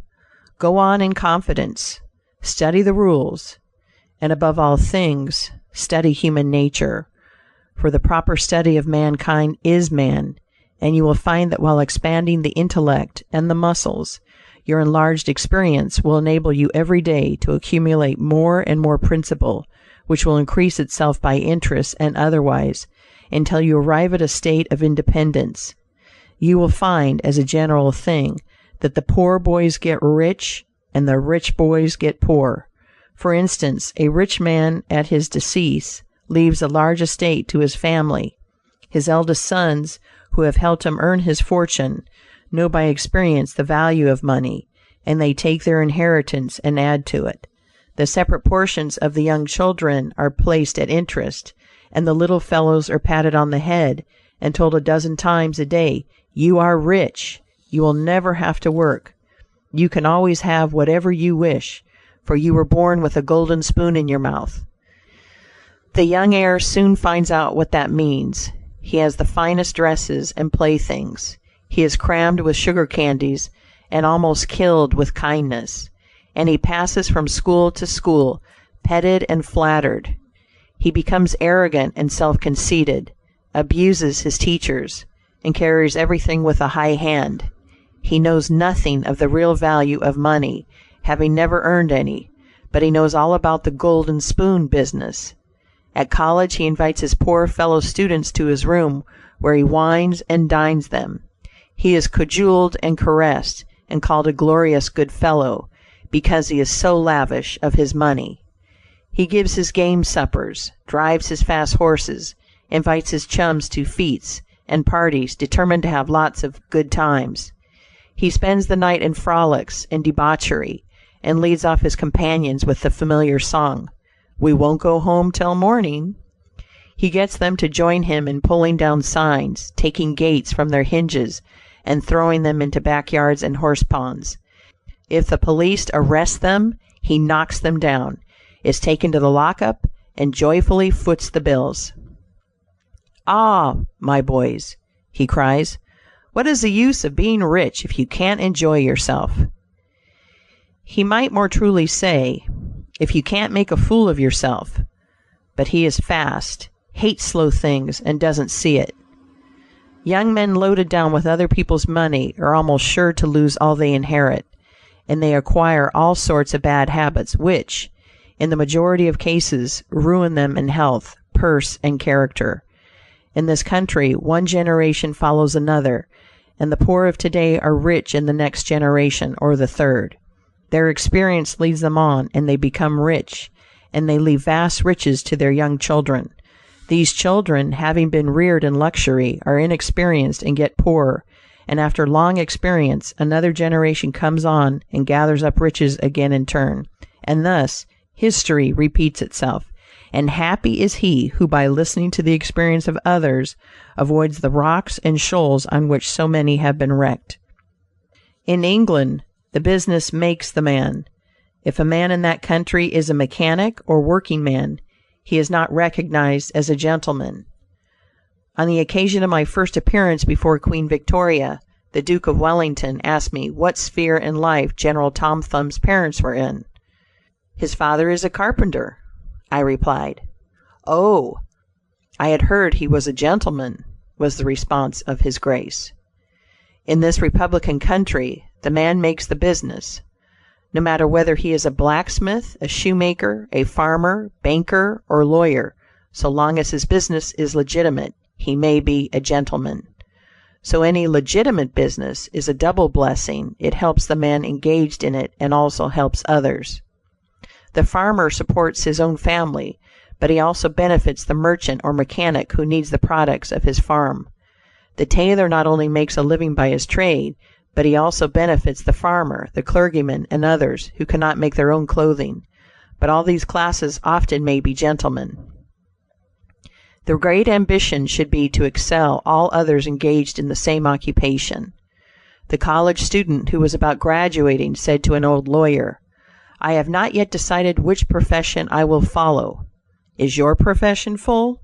go on in confidence, study the rules, and above all things, study human nature, for the proper study of mankind is man, and you will find that while expanding the intellect and the muscles, your enlarged experience will enable you every day to accumulate more and more principle, which will increase itself by interest and otherwise, until you arrive at a state of independence. You will find, as a general thing, that the poor boys get rich and the rich boys get poor. For instance, a rich man at his decease leaves a large estate to his family. His eldest sons, who have helped him earn his fortune, know by experience the value of money, and they take their inheritance and add to it. The separate portions of the young children are placed at interest, and the little fellows are patted on the head and told a dozen times a day, "You are rich. You will never have to work. You can always have whatever you wish, for you were born with a golden spoon in your mouth." The young heir soon finds out what that means. He has the finest dresses and playthings. He is crammed with sugar candies and almost killed with kindness, and he passes from school to school, petted and flattered. He becomes arrogant and self-conceited, abuses his teachers, and carries everything with a high hand. He knows nothing of the real value of money, having never earned any, but he knows all about the golden spoon business. At college he invites his poor fellow students to his room, where he wines and dines them. He is cajoled and caressed, and called a glorious good fellow, because he is so lavish of his money. He gives his game suppers, drives his fast horses, invites his chums to fetes and parties, determined to have lots of good times. He spends the night in frolics and debauchery, and leads off his companions with the familiar song, "We won't go home till morning." He gets them to join him in pulling down signs, taking gates from their hinges, and throwing them into backyards and horse ponds. If the police arrest them, he knocks them down, is taken to the lockup, and joyfully foots the bills. "Ah, my boys," he cries, "what is the use of being rich if you can't enjoy yourself?" He might more truly say, if you can't make a fool of yourself, but he is fast, hates slow things, and doesn't see it. Young men loaded down with other people's money are almost sure to lose all they inherit, and they acquire all sorts of bad habits which, in the majority of cases, ruin them in health, purse, and character. In this country, one generation follows another, and the poor of today are rich in the next generation or the third. Their experience leads them on, and they become rich, and they leave vast riches to their young children. These children, having been reared in luxury, are inexperienced and get poorer, and after long experience, another generation comes on and gathers up riches again in turn, and thus history repeats itself. And happy is he who, by listening to the experience of others, avoids the rocks and shoals on which so many have been wrecked. In England, the business makes the man. If a man in that country is a mechanic or working man, he is not recognized as a gentleman. On the occasion of my first appearance before Queen Victoria, the Duke of Wellington asked me what sphere in life General Tom Thumb's parents were in. "His father is a carpenter," I replied. "Oh, I had heard he was a gentleman," was the response of His Grace. In this republican country, the man makes the business. No matter whether he is a blacksmith, a shoemaker, a farmer, banker, or lawyer, so long as his business is legitimate, he may be a gentleman. So any legitimate business is a double blessing. It helps the man engaged in it and also helps others. The farmer supports his own family, but he also benefits the merchant or mechanic who needs the products of his farm. The tailor not only makes a living by his trade, but he also benefits the farmer, the clergyman, and others who cannot make their own clothing. But all these classes often may be gentlemen. The great ambition should be to excel all others engaged in the same occupation. The college student who was about graduating said to an old lawyer, "I have not yet decided which profession I will follow. Is your profession full?"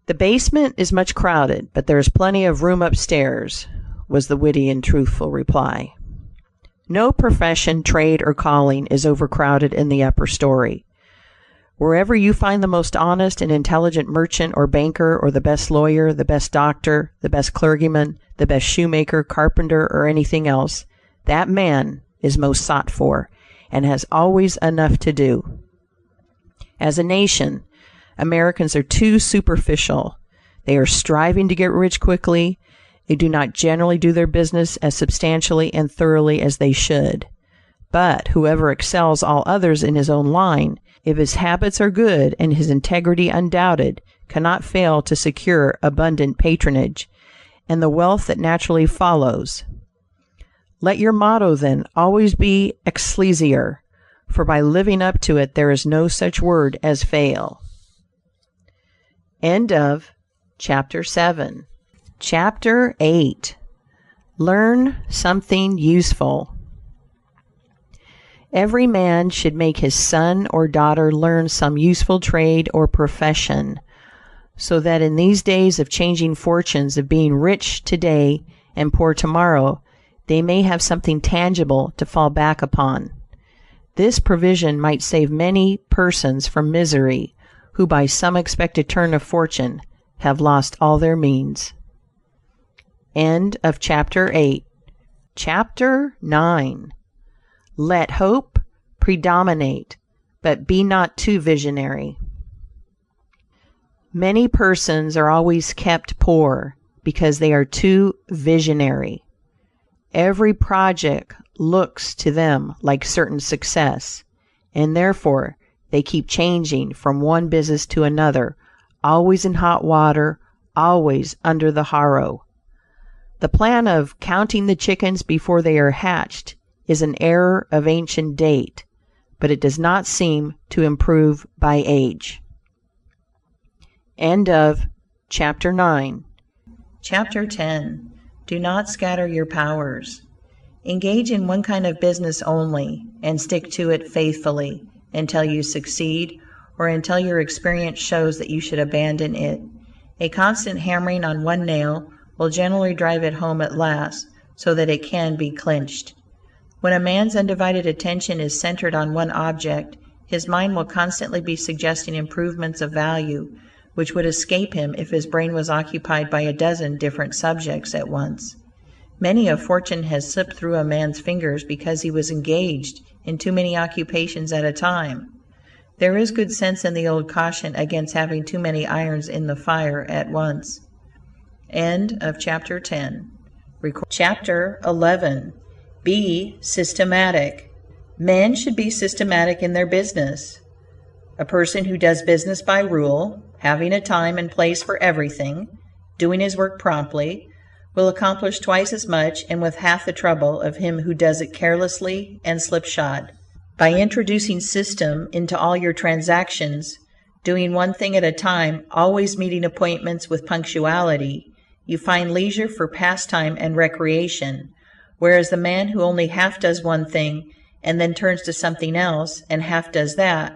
"The basement is much crowded, but there is plenty of room upstairs," was the witty and truthful reply. No profession, trade, or calling is overcrowded in the upper story. Wherever you find the most honest and intelligent merchant or banker, or the best lawyer, the best doctor, the best clergyman, the best shoemaker, carpenter, or anything else, that man is most sought for, and has always enough to do. As a nation, Americans are too superficial. They are striving to get rich quickly. They do not generally do their business as substantially and thoroughly as they should. But whoever excels all others in his own line, if his habits are good and his integrity undoubted, cannot fail to secure abundant patronage, and the wealth that naturally follows. Let your motto, then, always be Excelsior, for by living up to it there is no such word as fail. End of Chapter 7. Chapter 8. Learn something useful. Every man should make his son or daughter learn some useful trade or profession, so that in these days of changing fortunes, of being rich today and poor tomorrow, they may have something tangible to fall back upon. This provision might save many persons from misery, who by some expected turn of fortune have lost all their means. End of Chapter 8. Chapter 9. Let hope predominate, but be not too visionary. Many persons are always kept poor because they are too visionary. Every project looks to them like certain success, and therefore they keep changing from one business to another, always in hot water, always under the harrow. The plan of counting the chickens before they are hatched is an error of ancient date, but it does not seem to improve by age. End of Chapter 9. Chapter 10. Do not scatter your powers. Engage in one kind of business only, and stick to it faithfully until you succeed, or until your experience shows that you should abandon it. A constant hammering on one nail will generally drive it home at last, so that it can be clinched. When a man's undivided attention is centered on one object, his mind will constantly be suggesting improvements of value, which would escape him if his brain was occupied by a dozen different subjects at once. Many a fortune has slipped through a man's fingers because he was engaged in too many occupations at a time. There is good sense in the old caution against having too many irons in the fire at once. End of chapter 10. Chapter 11. Be systematic. Men should be systematic in their business. A person who does business by rule, having a time and place for everything, doing his work promptly, will accomplish twice as much and with half the trouble of him who does it carelessly and slipshod. By introducing system into all your transactions, doing one thing at a time, always meeting appointments with punctuality, you find leisure for pastime and recreation, whereas the man who only half does one thing and then turns to something else and half does that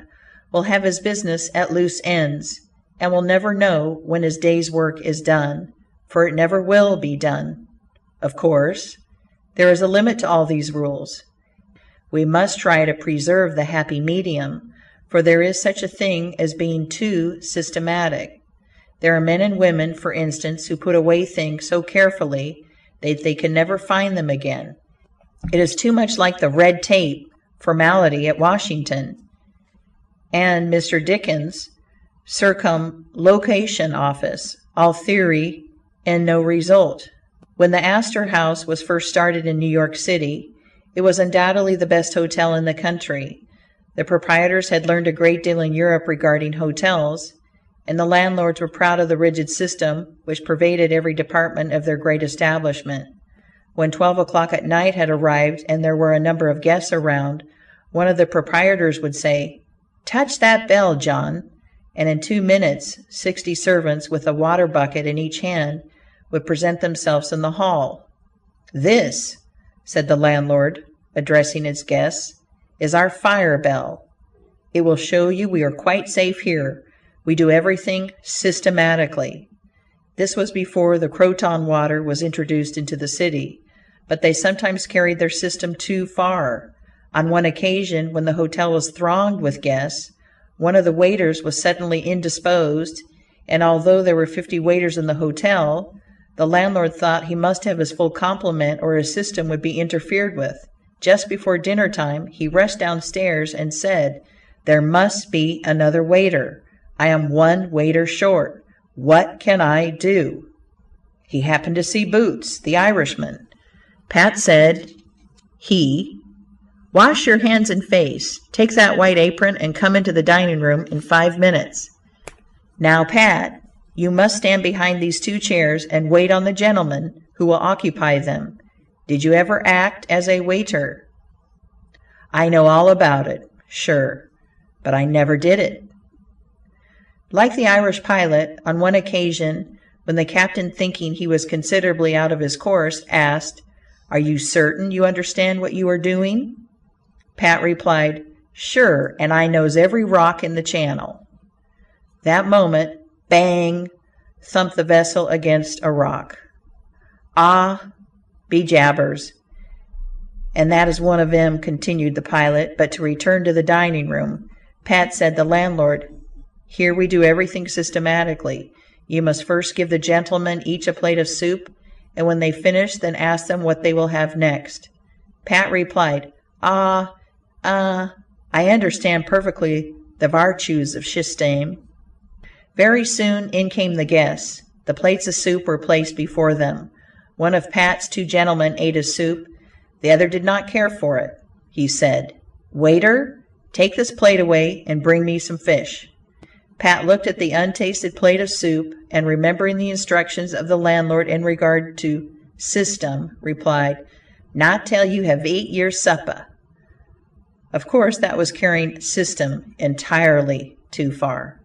will have his business at loose ends and will never know when his day's work is done, for it never will be done. Of course, there is a limit to all these rules. We must try to preserve the happy medium, for there is such a thing as being too systematic. There are men and women, for instance, who put away things so carefully that they can never find them again. It is too much like the red tape formality at Washington and Mr. Dickens' circumlocution office, all theory and no result. When the Astor House was first started in New York City, it was undoubtedly the best hotel in the country. The proprietors had learned a great deal in Europe regarding hotels, and the landlords were proud of the rigid system which pervaded every department of their great establishment. When 12 o'clock at night had arrived and there were a number of guests around, one of the proprietors would say, "Touch that bell, John," and in 2 minutes 60 servants with a water bucket in each hand would present themselves in the hall. "This," said the landlord, addressing his guests, "is our fire bell. It will show you we are quite safe here. We do everything systematically." This was before the Croton water was introduced into the city, but they sometimes carried their system too far. On one occasion, when the hotel was thronged with guests, one of the waiters was suddenly indisposed, and although there were 50 waiters in the hotel, the landlord thought he must have his full complement or his system would be interfered with. Just before dinner time, he rushed downstairs and said, "There must be another waiter. I am 1 waiter short. What can I do?" He happened to see Boots, the Irishman. Pat said, "Wash your hands and face. Take that white apron and come into the dining room in 5 minutes. Now, Pat, you must stand behind these 2 chairs and wait on the gentleman who will occupy them. Did you ever act as a waiter?" "I know all about it, sure, but I never did it." Like the Irish pilot, on one occasion, when the captain, thinking he was considerably out of his course, asked, "Are you certain you understand what you are doing?" Pat replied, "Sure, and I knows every rock in the channel." That moment, bang, thumped the vessel against a rock. "Ah, be jabbers, and that is one of 'em," continued the pilot. But to return to the dining room, Pat said, "The landlord, here we do everything systematically. You must first give the gentlemen each a plate of soup, and when they finish, then ask them what they will have next." Pat replied, I understand perfectly the vartues of system." Very soon in came the guests. The plates of soup were placed before them. One of Pat's 2 gentlemen ate his soup. The other did not care for it. He said, "Waiter, take this plate away and bring me some fish." Pat looked at the untasted plate of soup, and remembering the instructions of the landlord in regard to system, replied, "Not till you have ate your supper." Of course, that was carrying system entirely too far.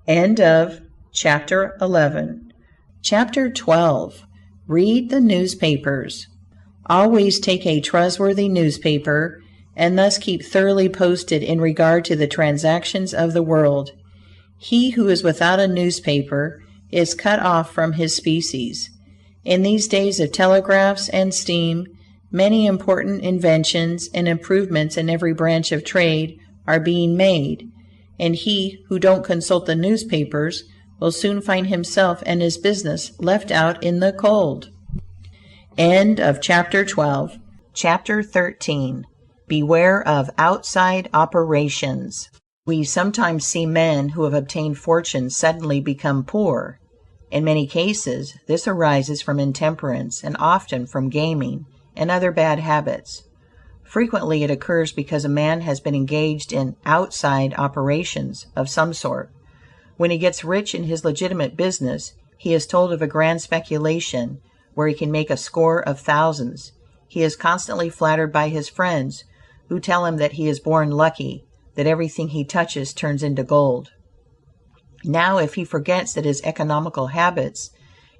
End of chapter 11. Chapter 12. Read the newspapers. Always take a trustworthy newspaper, and thus keep thoroughly posted in regard to the transactions of the world. He who is without a newspaper is cut off from his species. In these days of telegraphs and steam, many important inventions and improvements in every branch of trade are being made. and he who don't consult the newspapers will soon find himself and his business left out in the cold. End of chapter 12. Chapter 13. Beware of outside operations. We sometimes see men who have obtained fortune suddenly become poor. In many cases, this arises from intemperance and often from gaming and other bad habits. Frequently it occurs because a man has been engaged in outside operations of some sort. When he gets rich in his legitimate business, he is told of a grand speculation where he can make a score of thousands. He is constantly flattered by his friends, who tell him that he is born lucky, that everything he touches turns into gold. Now, if he forgets that his economical habits,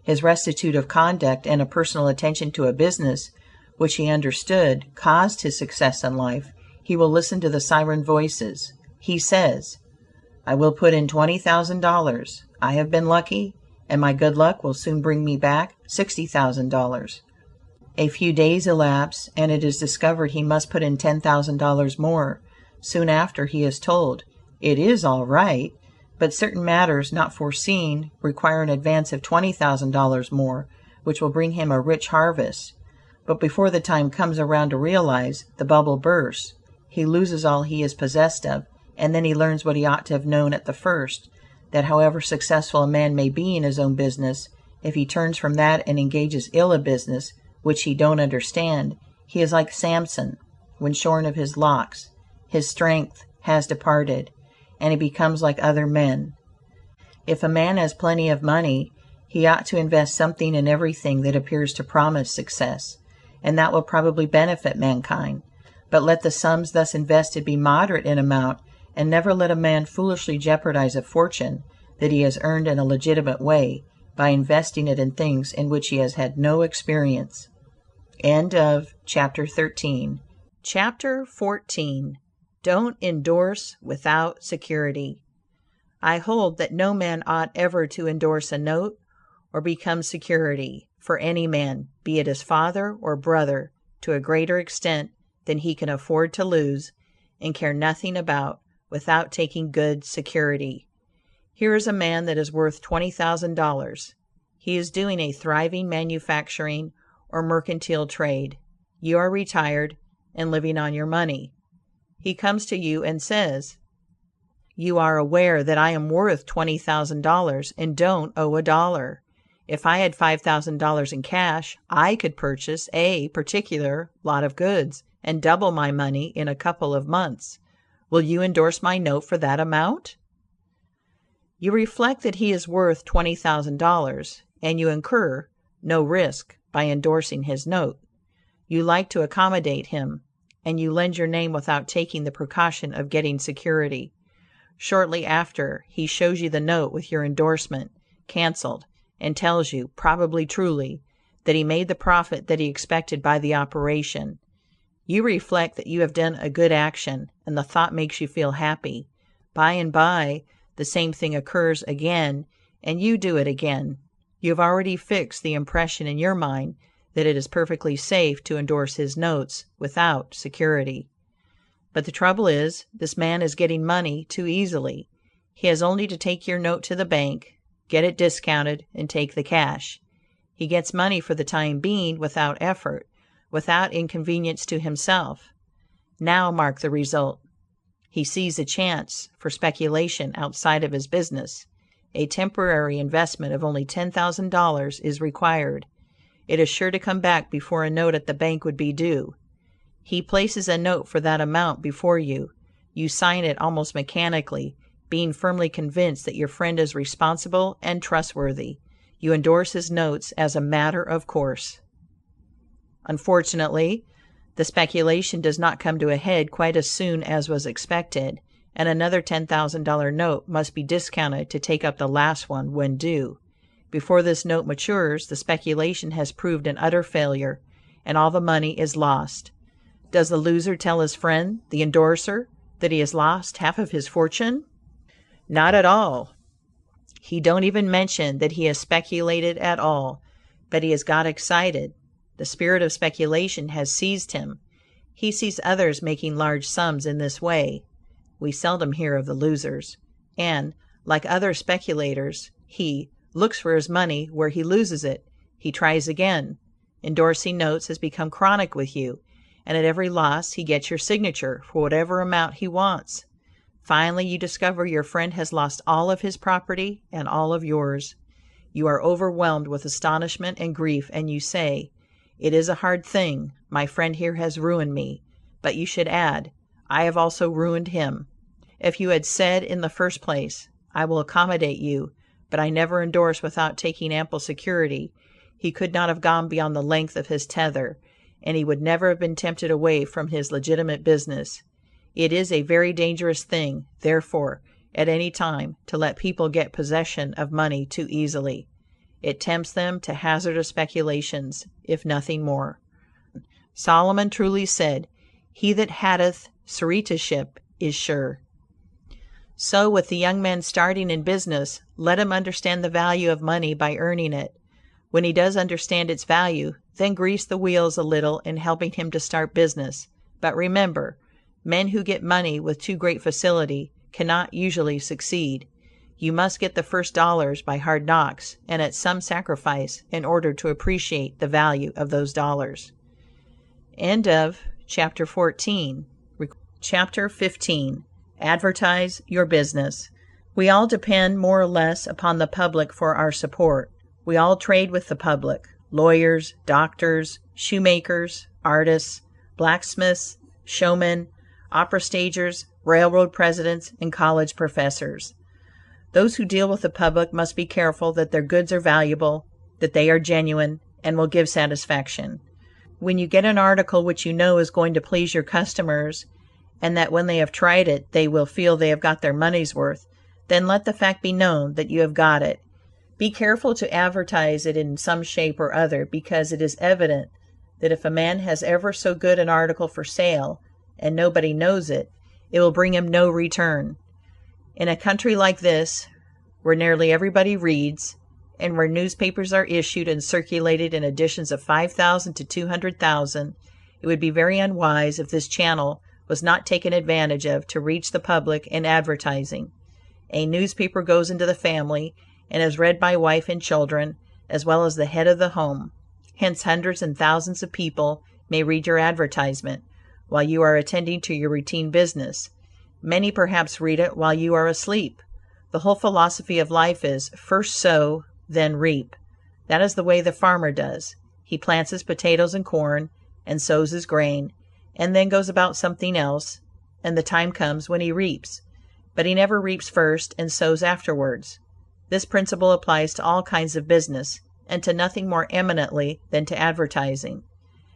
his rectitude of conduct, and a personal attention to a business which he understood caused his success in life, he will listen to the siren voices. He says, "I will put in $20,000. I have been lucky, and my good luck will soon bring me back $60,000. A few days elapse, and it is discovered he must put in $10,000 more. Soon after, he is told, "It is all right, but certain matters not foreseen require an advance of $20,000 more, which will bring him a rich harvest." But before the time comes around to realize, the bubble bursts. He loses all he is possessed of, and then he learns what he ought to have known at the first, that however successful a man may be in his own business, if he turns from that and engages ill a business which he don't understand, he is like Samson when shorn of his locks. His strength has departed, and he becomes like other men. If a man has plenty of money, he ought to invest something in everything that appears to promise success, and that will probably benefit mankind. But let the sums thus invested be moderate in amount, and never let a man foolishly jeopardize a fortune that he has earned in a legitimate way by investing it in things in which he has had no experience. End of chapter 13. Chapter 14. Don't endorse without security. I hold that no man ought ever to endorse a note or become security for any man, be it his father or brother, to a greater extent than he can afford to lose and care nothing about, without taking good security. Here is a man that is worth $20,000. He is doing a thriving manufacturing or mercantile trade. You are retired and living on your money. He comes to you and says, "You are aware that I am worth $20,000 and don't owe a dollar. If I had $5,000 in cash, I could purchase a particular lot of goods and double my money in a couple of months. Will you endorse my note for that amount?" You reflect that he is worth $20,000, and you incur no risk by endorsing his note. You like to accommodate him, and you lend your name without taking the precaution of getting security. Shortly after, he shows you the note with your endorsement canceled, and tells you, probably truly, that he made the profit that he expected by the operation. You reflect that you have done a good action, and the thought makes you feel happy. By and by, the same thing occurs again, and you do it again. You have already fixed the impression in your mind that it is perfectly safe to endorse his notes without security. But the trouble is, this man is getting money too easily. He has only to take your note to the bank, get it discounted, and take the cash. He gets money for the time being without effort, without inconvenience to himself. Now mark the result. He sees a chance for speculation outside of his business. A temporary investment of only $10,000 is required. It is sure to come back before a note at the bank would be due. He places a note for that amount before you. You sign it almost mechanically, being firmly convinced that your friend is responsible and trustworthy. You endorse his notes as a matter of course. Unfortunately, the speculation does not come to a head quite as soon as was expected, and another $10,000 note must be discounted to take up the last one when due. Before this note matures, the speculation has proved an utter failure, and all the money is lost. Does the loser tell his friend, the endorser, that he has lost half of his fortune? Not at all. He don't even mention that he has speculated at all, but he has got excited. The spirit of speculation has seized him. He sees others making large sums in this way. we seldom hear of the losers, and, like other speculators, he looks for his money where he loses it. He tries again. Endorsing notes has become chronic with you, and at every loss he gets your signature for whatever amount he wants. Finally, you discover your friend has lost all of his property and all of yours. You are overwhelmed with astonishment and grief, and you say, "It is a hard thing. My friend here has ruined me." But you should add, "I have also ruined him." If you had said in the first place, "I will accommodate you, but I never endorse without taking ample security," he could not have gone beyond the length of his tether, and he would never have been tempted away from his legitimate business. It is a very dangerous thing, therefore, at any time, to let people get possession of money too easily. It tempts them to hazardous speculations, if nothing more. Solomon truly said, "He that hateth suretiship is sure." So with the young man starting in business, let him understand the value of money by earning it. When he does understand its value, then grease the wheels a little in helping him to start business. But remember, men who get money with too great facility cannot usually succeed. You must get the first dollars by hard knocks and at some sacrifice in order to appreciate the value of those dollars. End of Chapter 14. Chapter 15. Advertise your business. We all depend more or less upon the public for our support. We all trade with the public: lawyers, doctors, shoemakers, artists, blacksmiths, showmen, opera stagers, railroad presidents, and college professors. Those who deal with the public must be careful that their goods are valuable, that they are genuine, and will give satisfaction. When you get an article which you know is going to please your customers, and that when they have tried it they will feel they have got their money's worth, then let the fact be known that you have got it. Be careful to advertise it in some shape or other, because it is evident that if a man has ever so good an article for sale, and nobody knows it, it will bring him no return. In a country like this, where nearly everybody reads, and where newspapers are issued and circulated in editions of 5,000 to 200,000, it would be very unwise if this channel was not taken advantage of to reach the public in advertising. A newspaper goes into the family and is read by wife and children, as well as the head of the home. Hence hundreds and thousands of people may read your advertisement while you are attending to your routine business. Many perhaps read it while you are asleep. The whole philosophy of life is, first sow, then reap. That is the way the farmer does. He plants his potatoes and corn, and sows his grain, and then goes about something else, and the time comes when he reaps. But he never reaps first and sows afterwards. This principle applies to all kinds of business, and to nothing more eminently than to advertising.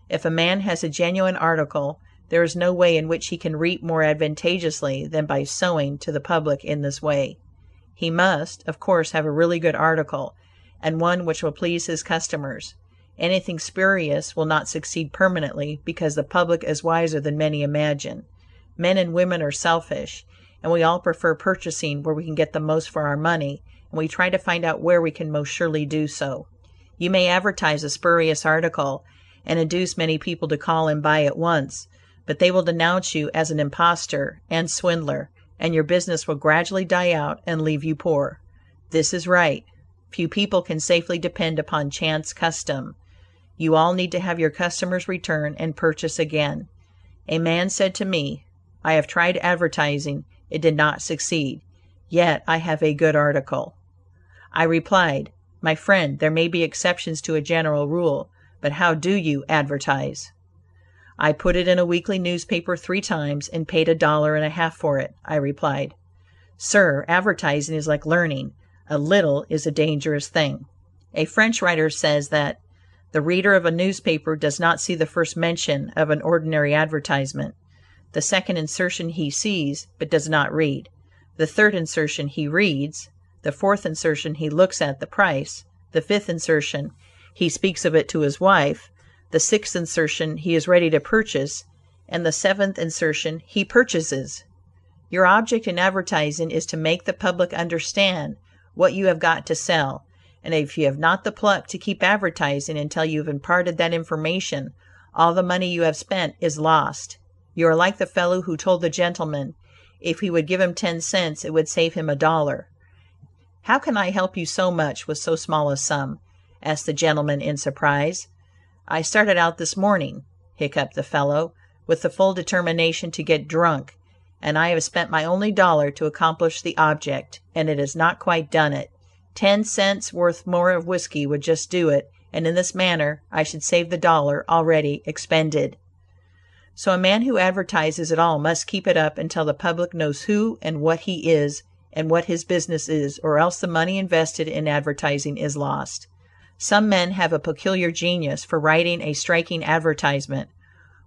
If a man has a genuine article, there is no way in which he can reap more advantageously than by sowing to the public in this way. He must, of course, have a really good article, and one which will please his customers. Anything spurious will not succeed permanently, because the public is wiser than many imagine. Men and women are selfish, and we all prefer purchasing where we can get the most for our money, and we try to find out where we can most surely do so. You may advertise a spurious article and induce many people to call and buy at once, but they will denounce you as an impostor and swindler, and your business will gradually die out and leave you poor. This is right. Few people can safely depend upon chance custom. You all need to have your customers return and purchase again. A man said to me, "I have tried advertising. It did not succeed. Yet I have a good article." I replied, "My friend, there may be exceptions to a general rule, but how do you advertise?" "I put it in a weekly newspaper 3 times and paid $1.50 for it," I replied. "Sir, advertising is like learning. A little is a dangerous thing." A French writer says that the reader of a newspaper does not see the first mention of an ordinary advertisement. The second insertion he sees, but does not read. The third insertion he reads. The fourth insertion he looks at the price. The fifth insertion he speaks of it to his wife. The sixth insertion he is ready to purchase, and the seventh insertion he purchases. Your object in advertising is to make the public understand what you have got to sell, and if you have not the pluck to keep advertising until you have imparted that information, all the money you have spent is lost. You are like the fellow who told the gentleman, If he would give him 10 cents, it would save him $1. "How can I help you so much with so small a sum?" asked the gentleman in surprise. "I started out this morning," hiccuped the fellow, "with the full determination to get drunk, and I have spent my only $1 to accomplish the object, and it has not quite done it. 10 cents worth more of whiskey would just do it, and in this manner I should save the $1 already expended." So a man who advertises at all must keep it up until the public knows who and what he is and what his business is, or else the money invested in advertising is lost. Some men have a peculiar genius for writing a striking advertisement,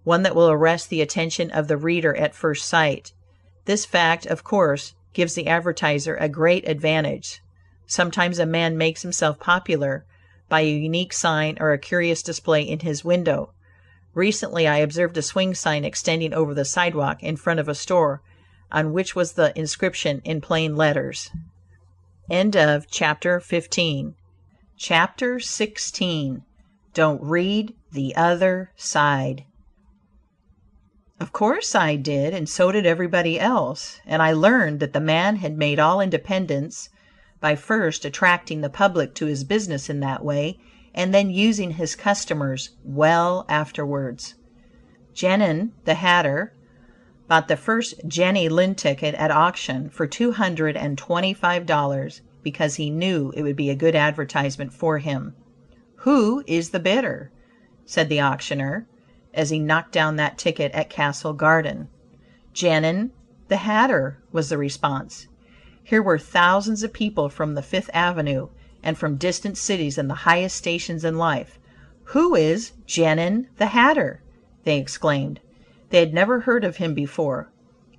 one that will arrest the attention of the reader at first sight. This fact, of course, gives the advertiser a great advantage. Sometimes a man makes himself popular by a unique sign or a curious display in his window. Recently I observed a swing sign extending over the sidewalk in front of a store, on which was the inscription in plain letters. End of chapter 15. Chapter 16. Don't read the other side. Of course I did, and so did everybody else, and I learned that the man had made all independence by first attracting the public to his business in that way, and then using his customers well afterwards. Genin, the hatter, bought the first Jenny Lind ticket at auction for $225 because he knew it would be a good advertisement for him. "Who is the bidder?" said the auctioneer, as he knocked down that ticket at Castle Garden. "Genin, the hatter," was the response. Here were thousands of people from the Fifth Avenue and from distant cities and the highest stations in life. "Who is Genin, the hatter?" they exclaimed. They had never heard of him before.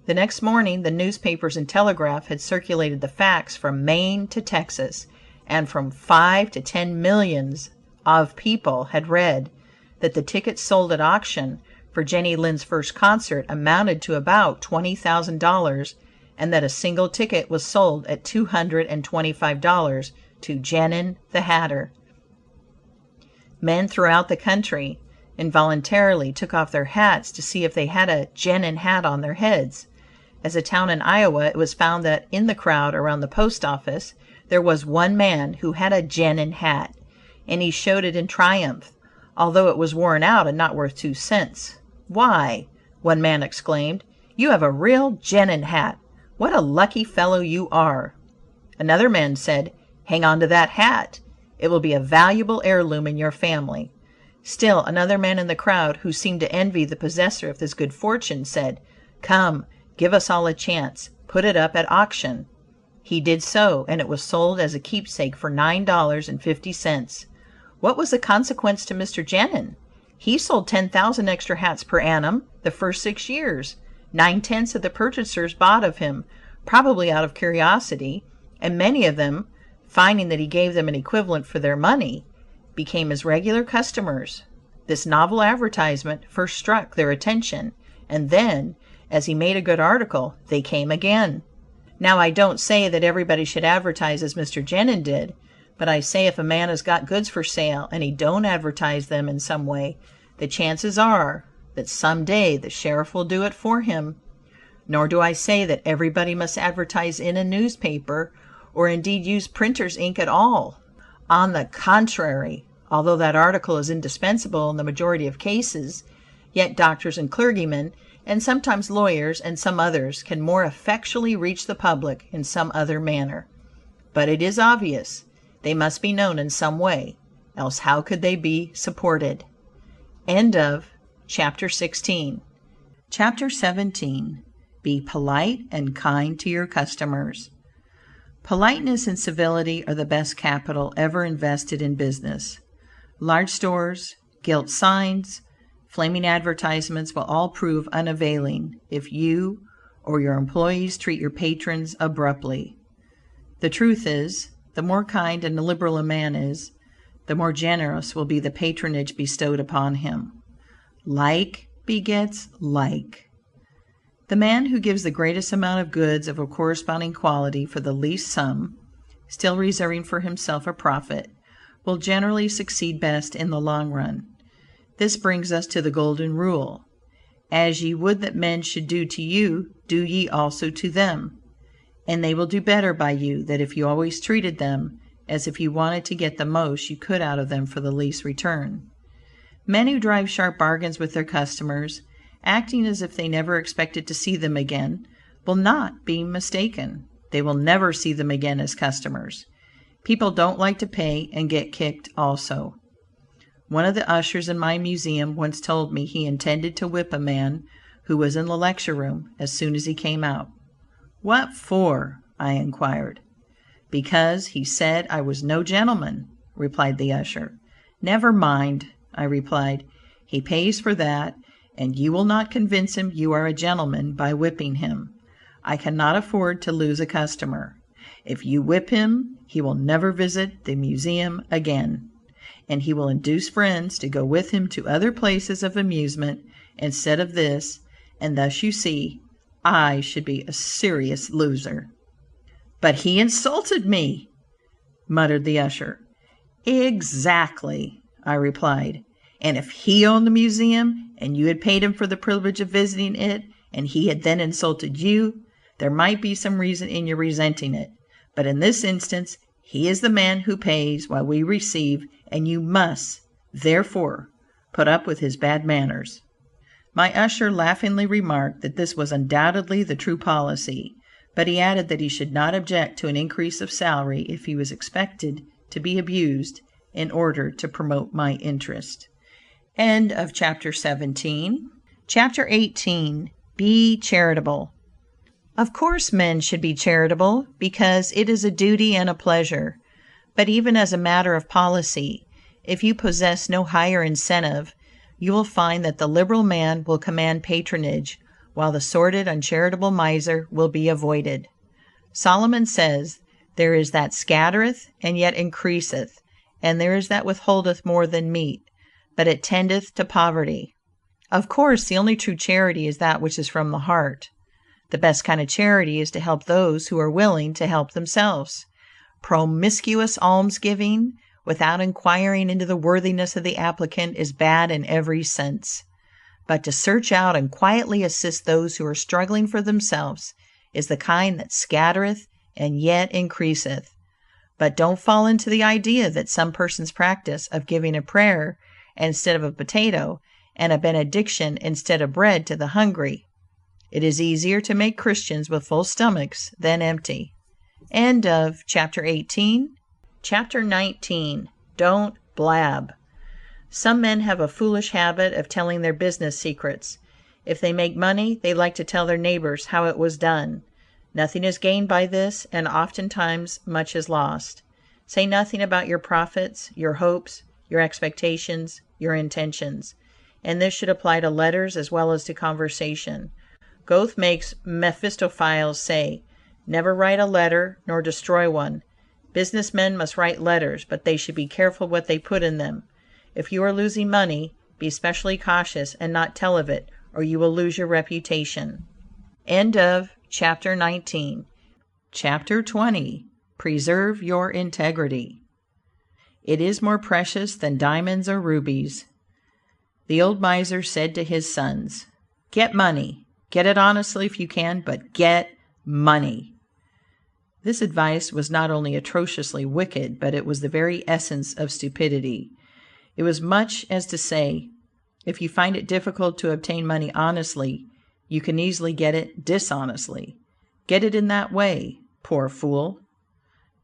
The next morning the newspapers and telegraph had circulated the facts from Maine to Texas, and from 5 to 10 millions of people had read that the tickets sold at auction for Jenny Lind's first concert amounted to about $20,000, and that a single ticket was sold at $225 to Genin the hatter. Men throughout the country involuntarily took off their hats to see if they had a Genin hat on their heads. As a town in Iowa, it was found that in the crowd around the post office there was one man who had a Genin hat, and he showed it in triumph, although it was worn out and not worth 2 cents. "Why," one man exclaimed, "you have a real Genin hat. What a lucky fellow you are." Another man said, "Hang on to that hat. It will be a valuable heirloom in your family." Still another man in the crowd, who seemed to envy the possessor of this good fortune, said, "Come, give us all a chance. Put it up at auction." He did so, and it was sold as a keepsake for $9.50. What was the consequence to Mr. Genin? He sold 10,000 extra hats per annum the first 6 years. 9/10 of the purchasers bought of him, probably out of curiosity, and many of them, finding that he gave them an equivalent for their money, became his regular customers. This novel advertisement first struck their attention, and then, as he made a good article, they came again. Now I don't say that everybody should advertise as Mr. Genin did, but I say if a man has got goods for sale and he don't advertise them in some way, the chances are that some day the sheriff will do it for him. Nor do I say that everybody must advertise in a newspaper, or indeed use printer's ink at all. On the contrary, although that article is indispensable in the majority of cases, yet doctors and clergymen, and sometimes lawyers and some others, can more effectually reach the public in some other manner. But it is obvious they must be known in some way, else how could they be supported? End of chapter 16. Chapter 17. Be polite and kind to your customers. Politeness and civility are the best capital ever invested in business. Large stores, gilt signs, flaming advertisements will all prove unavailing if you or your employees treat your patrons abruptly. The truth is, the more kind and liberal a man is, the more generous will be the patronage bestowed upon him. Like begets like. The man who gives the greatest amount of goods of a corresponding quality for the least sum, still reserving for himself a profit, will generally succeed best in the long run. This brings us to the golden rule: As ye would that men should do to you, do ye also to them. And they will do better by you than if you always treated them as if you wanted to get the most you could out of them for the least return. Men who drive sharp bargains with their customers, acting as if they never expected to see them again, will not be mistaken. They will never see them again as customers. People don't like to pay and get kicked also. One of the ushers in my museum once told me he intended to whip a man who was in the lecture room as soon as he came out. "What for?" I inquired. "Because he said I was no gentleman," replied the usher. "Never mind," I replied. "He pays for that, and you will not convince him you are a gentleman by whipping him. I cannot afford to lose a customer. If you whip him, he will never visit the museum again, and he will induce friends to go with him to other places of amusement instead of this, and thus you see I should be a serious loser." "But he insulted me," muttered the usher. "Exactly," I replied. "And if he owned the museum, and you had paid him for the privilege of visiting it, and he had then insulted you, there might be some reason in your resenting it. But in this instance, he is the man who pays while we receive, and you must, therefore, put up with his bad manners." My usher laughingly remarked that this was undoubtedly the true policy, but he added that he should not object to an increase of salary if he was expected to be abused in order to promote my interest. End of chapter 17. Chapter 18. Be charitable. Of course men should be charitable, because it is a duty and a pleasure. But even as a matter of policy, if you possess no higher incentive, you will find that the liberal man will command patronage, while the sordid, uncharitable miser will be avoided. Solomon says, "There is that scattereth, and yet increaseth, and there is that withholdeth more than meet, but it tendeth to poverty." Of course, the only true charity is that which is from the heart. The best kind of charity is to help those who are willing to help themselves. Promiscuous almsgiving, without inquiring into the worthiness of the applicant, is bad in every sense. But to search out and quietly assist those who are struggling for themselves is the kind that scattereth and yet increaseth. But don't fall into the idea that some persons practice of giving a prayer instead of a potato, and a benediction instead of bread to the hungry. It is easier to make Christians with full stomachs than empty. End of chapter 18. Chapter 19. Don't blab. Some men have a foolish habit of telling their business secrets. If they make money, they like to tell their neighbors how it was done. Nothing is gained by this, and oftentimes much is lost. Say nothing about your profits, your hopes, your expectations, your intentions. And this should apply to letters as well as to conversation. Goethe makes Mephistopheles say, "Never write a letter, nor destroy one." Business men must write letters, but they should be careful what they put in them. If you are losing money, be specially cautious and not tell of it, or you will lose your reputation. End of chapter 19. Chapter 20. Preserve your integrity. It is more precious than diamonds or rubies. The old miser said to his sons, "Get money. Get it honestly if you can, but get money." This advice was not only atrociously wicked, but it was the very essence of stupidity. It was much as to say, if you find it difficult to obtain money honestly, you can easily get it dishonestly. Get it in that way, poor fool.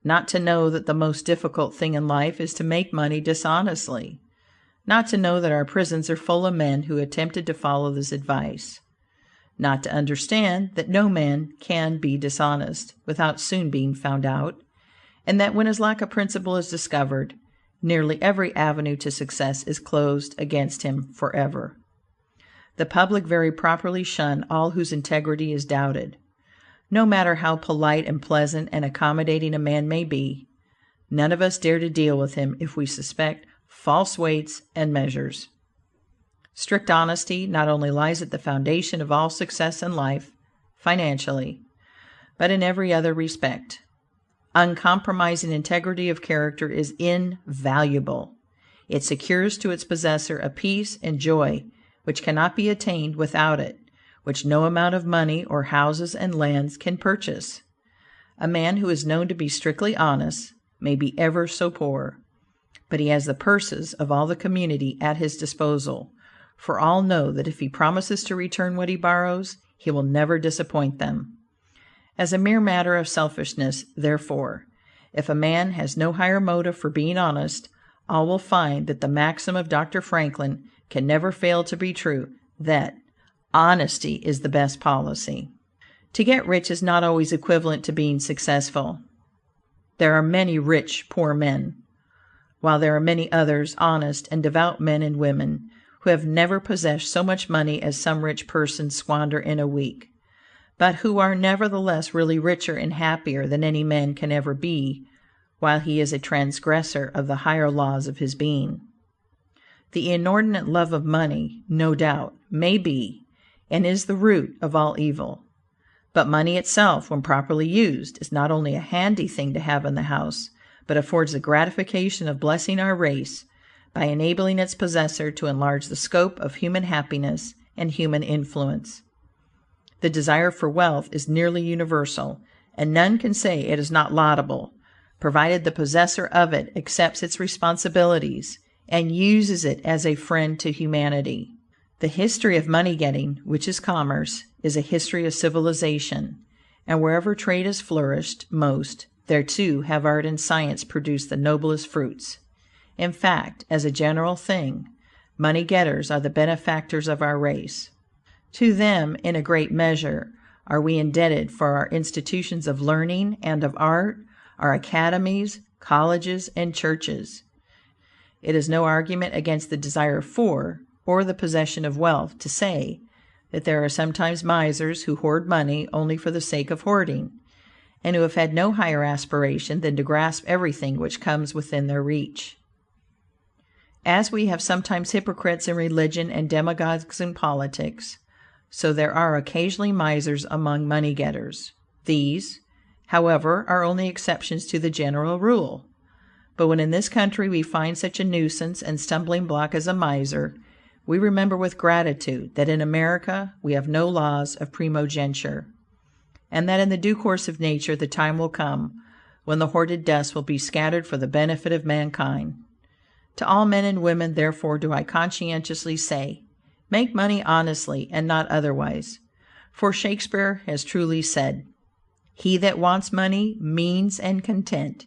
Not to know that the most difficult thing in life is to make money dishonestly. Not to know that our prisons are full of men who attempted to follow this advice. Not to understand that no man can be dishonest without soon being found out, and that when his lack of principle is discovered, nearly every avenue to success is closed against him forever. The public very properly shun all whose integrity is doubted. No matter how polite and pleasant and accommodating a man may be, none of us dare to deal with him if we suspect false weights and measures. Strict honesty not only lies at the foundation of all success in life, financially, but in every other respect. Uncompromising integrity of character is invaluable. It secures to its possessor a peace and joy which cannot be attained without it, which no amount of money or houses and lands can purchase. A man who is known to be strictly honest may be ever so poor, but he has the purses of all the community at his disposal, for all know that if he promises to return what he borrows, he will never disappoint them. As a mere matter of selfishness, therefore, if a man has no higher motive for being honest, all will find that the maxim of Dr. Franklin can never fail to be true, that honesty is the best policy. To get rich is not always equivalent to being successful. There are many rich, poor men, while there are many others, honest and devout men and women, who have never possessed so much money as some rich persons squander in a week, but who are nevertheless really richer and happier than any man can ever be, while he is a transgressor of the higher laws of his being. The inordinate love of money, no doubt, may be and is the root of all evil. But money itself, when properly used, is not only a handy thing to have in the house, but affords the gratification of blessing our race by enabling its possessor to enlarge the scope of human happiness and human influence. The desire for wealth is nearly universal, and none can say it is not laudable, provided the possessor of it accepts its responsibilities and uses it as a friend to humanity. The history of money getting, which is commerce, is a history of civilization, and wherever trade has flourished most, there too have art and science produced the noblest fruits. In fact, as a general thing, money getters are the benefactors of our race. To them, in a great measure, are we indebted for our institutions of learning and of art, our academies, colleges, and churches. It is no argument against the desire for, or the possession of wealth, to say that there are sometimes misers who hoard money only for the sake of hoarding, and who have had no higher aspiration than to grasp everything which comes within their reach. As we have sometimes hypocrites in religion and demagogues in politics, so there are occasionally misers among money-getters. These, however, are only exceptions to the general rule. But when in this country we find such a nuisance and stumbling block as a miser, we remember with gratitude that in America we have no laws of primogeniture, and that in the due course of nature the time will come when the hoarded dust will be scattered for the benefit of mankind. To all men and women, therefore, do I conscientiously say, make money honestly and not otherwise, for Shakespeare has truly said, "He that wants money, means, and content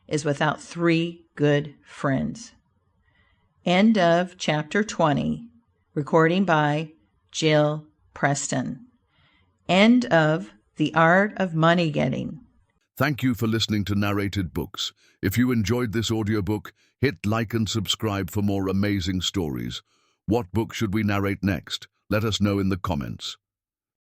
is without 3 good friends." End of chapter 20. Recording by Jill Preston. End of The Art of Money Getting. Thank you for listening to Narrated Books. If you enjoyed this audiobook, hit like and subscribe for more amazing stories. What book should we narrate next? Let us know in the comments.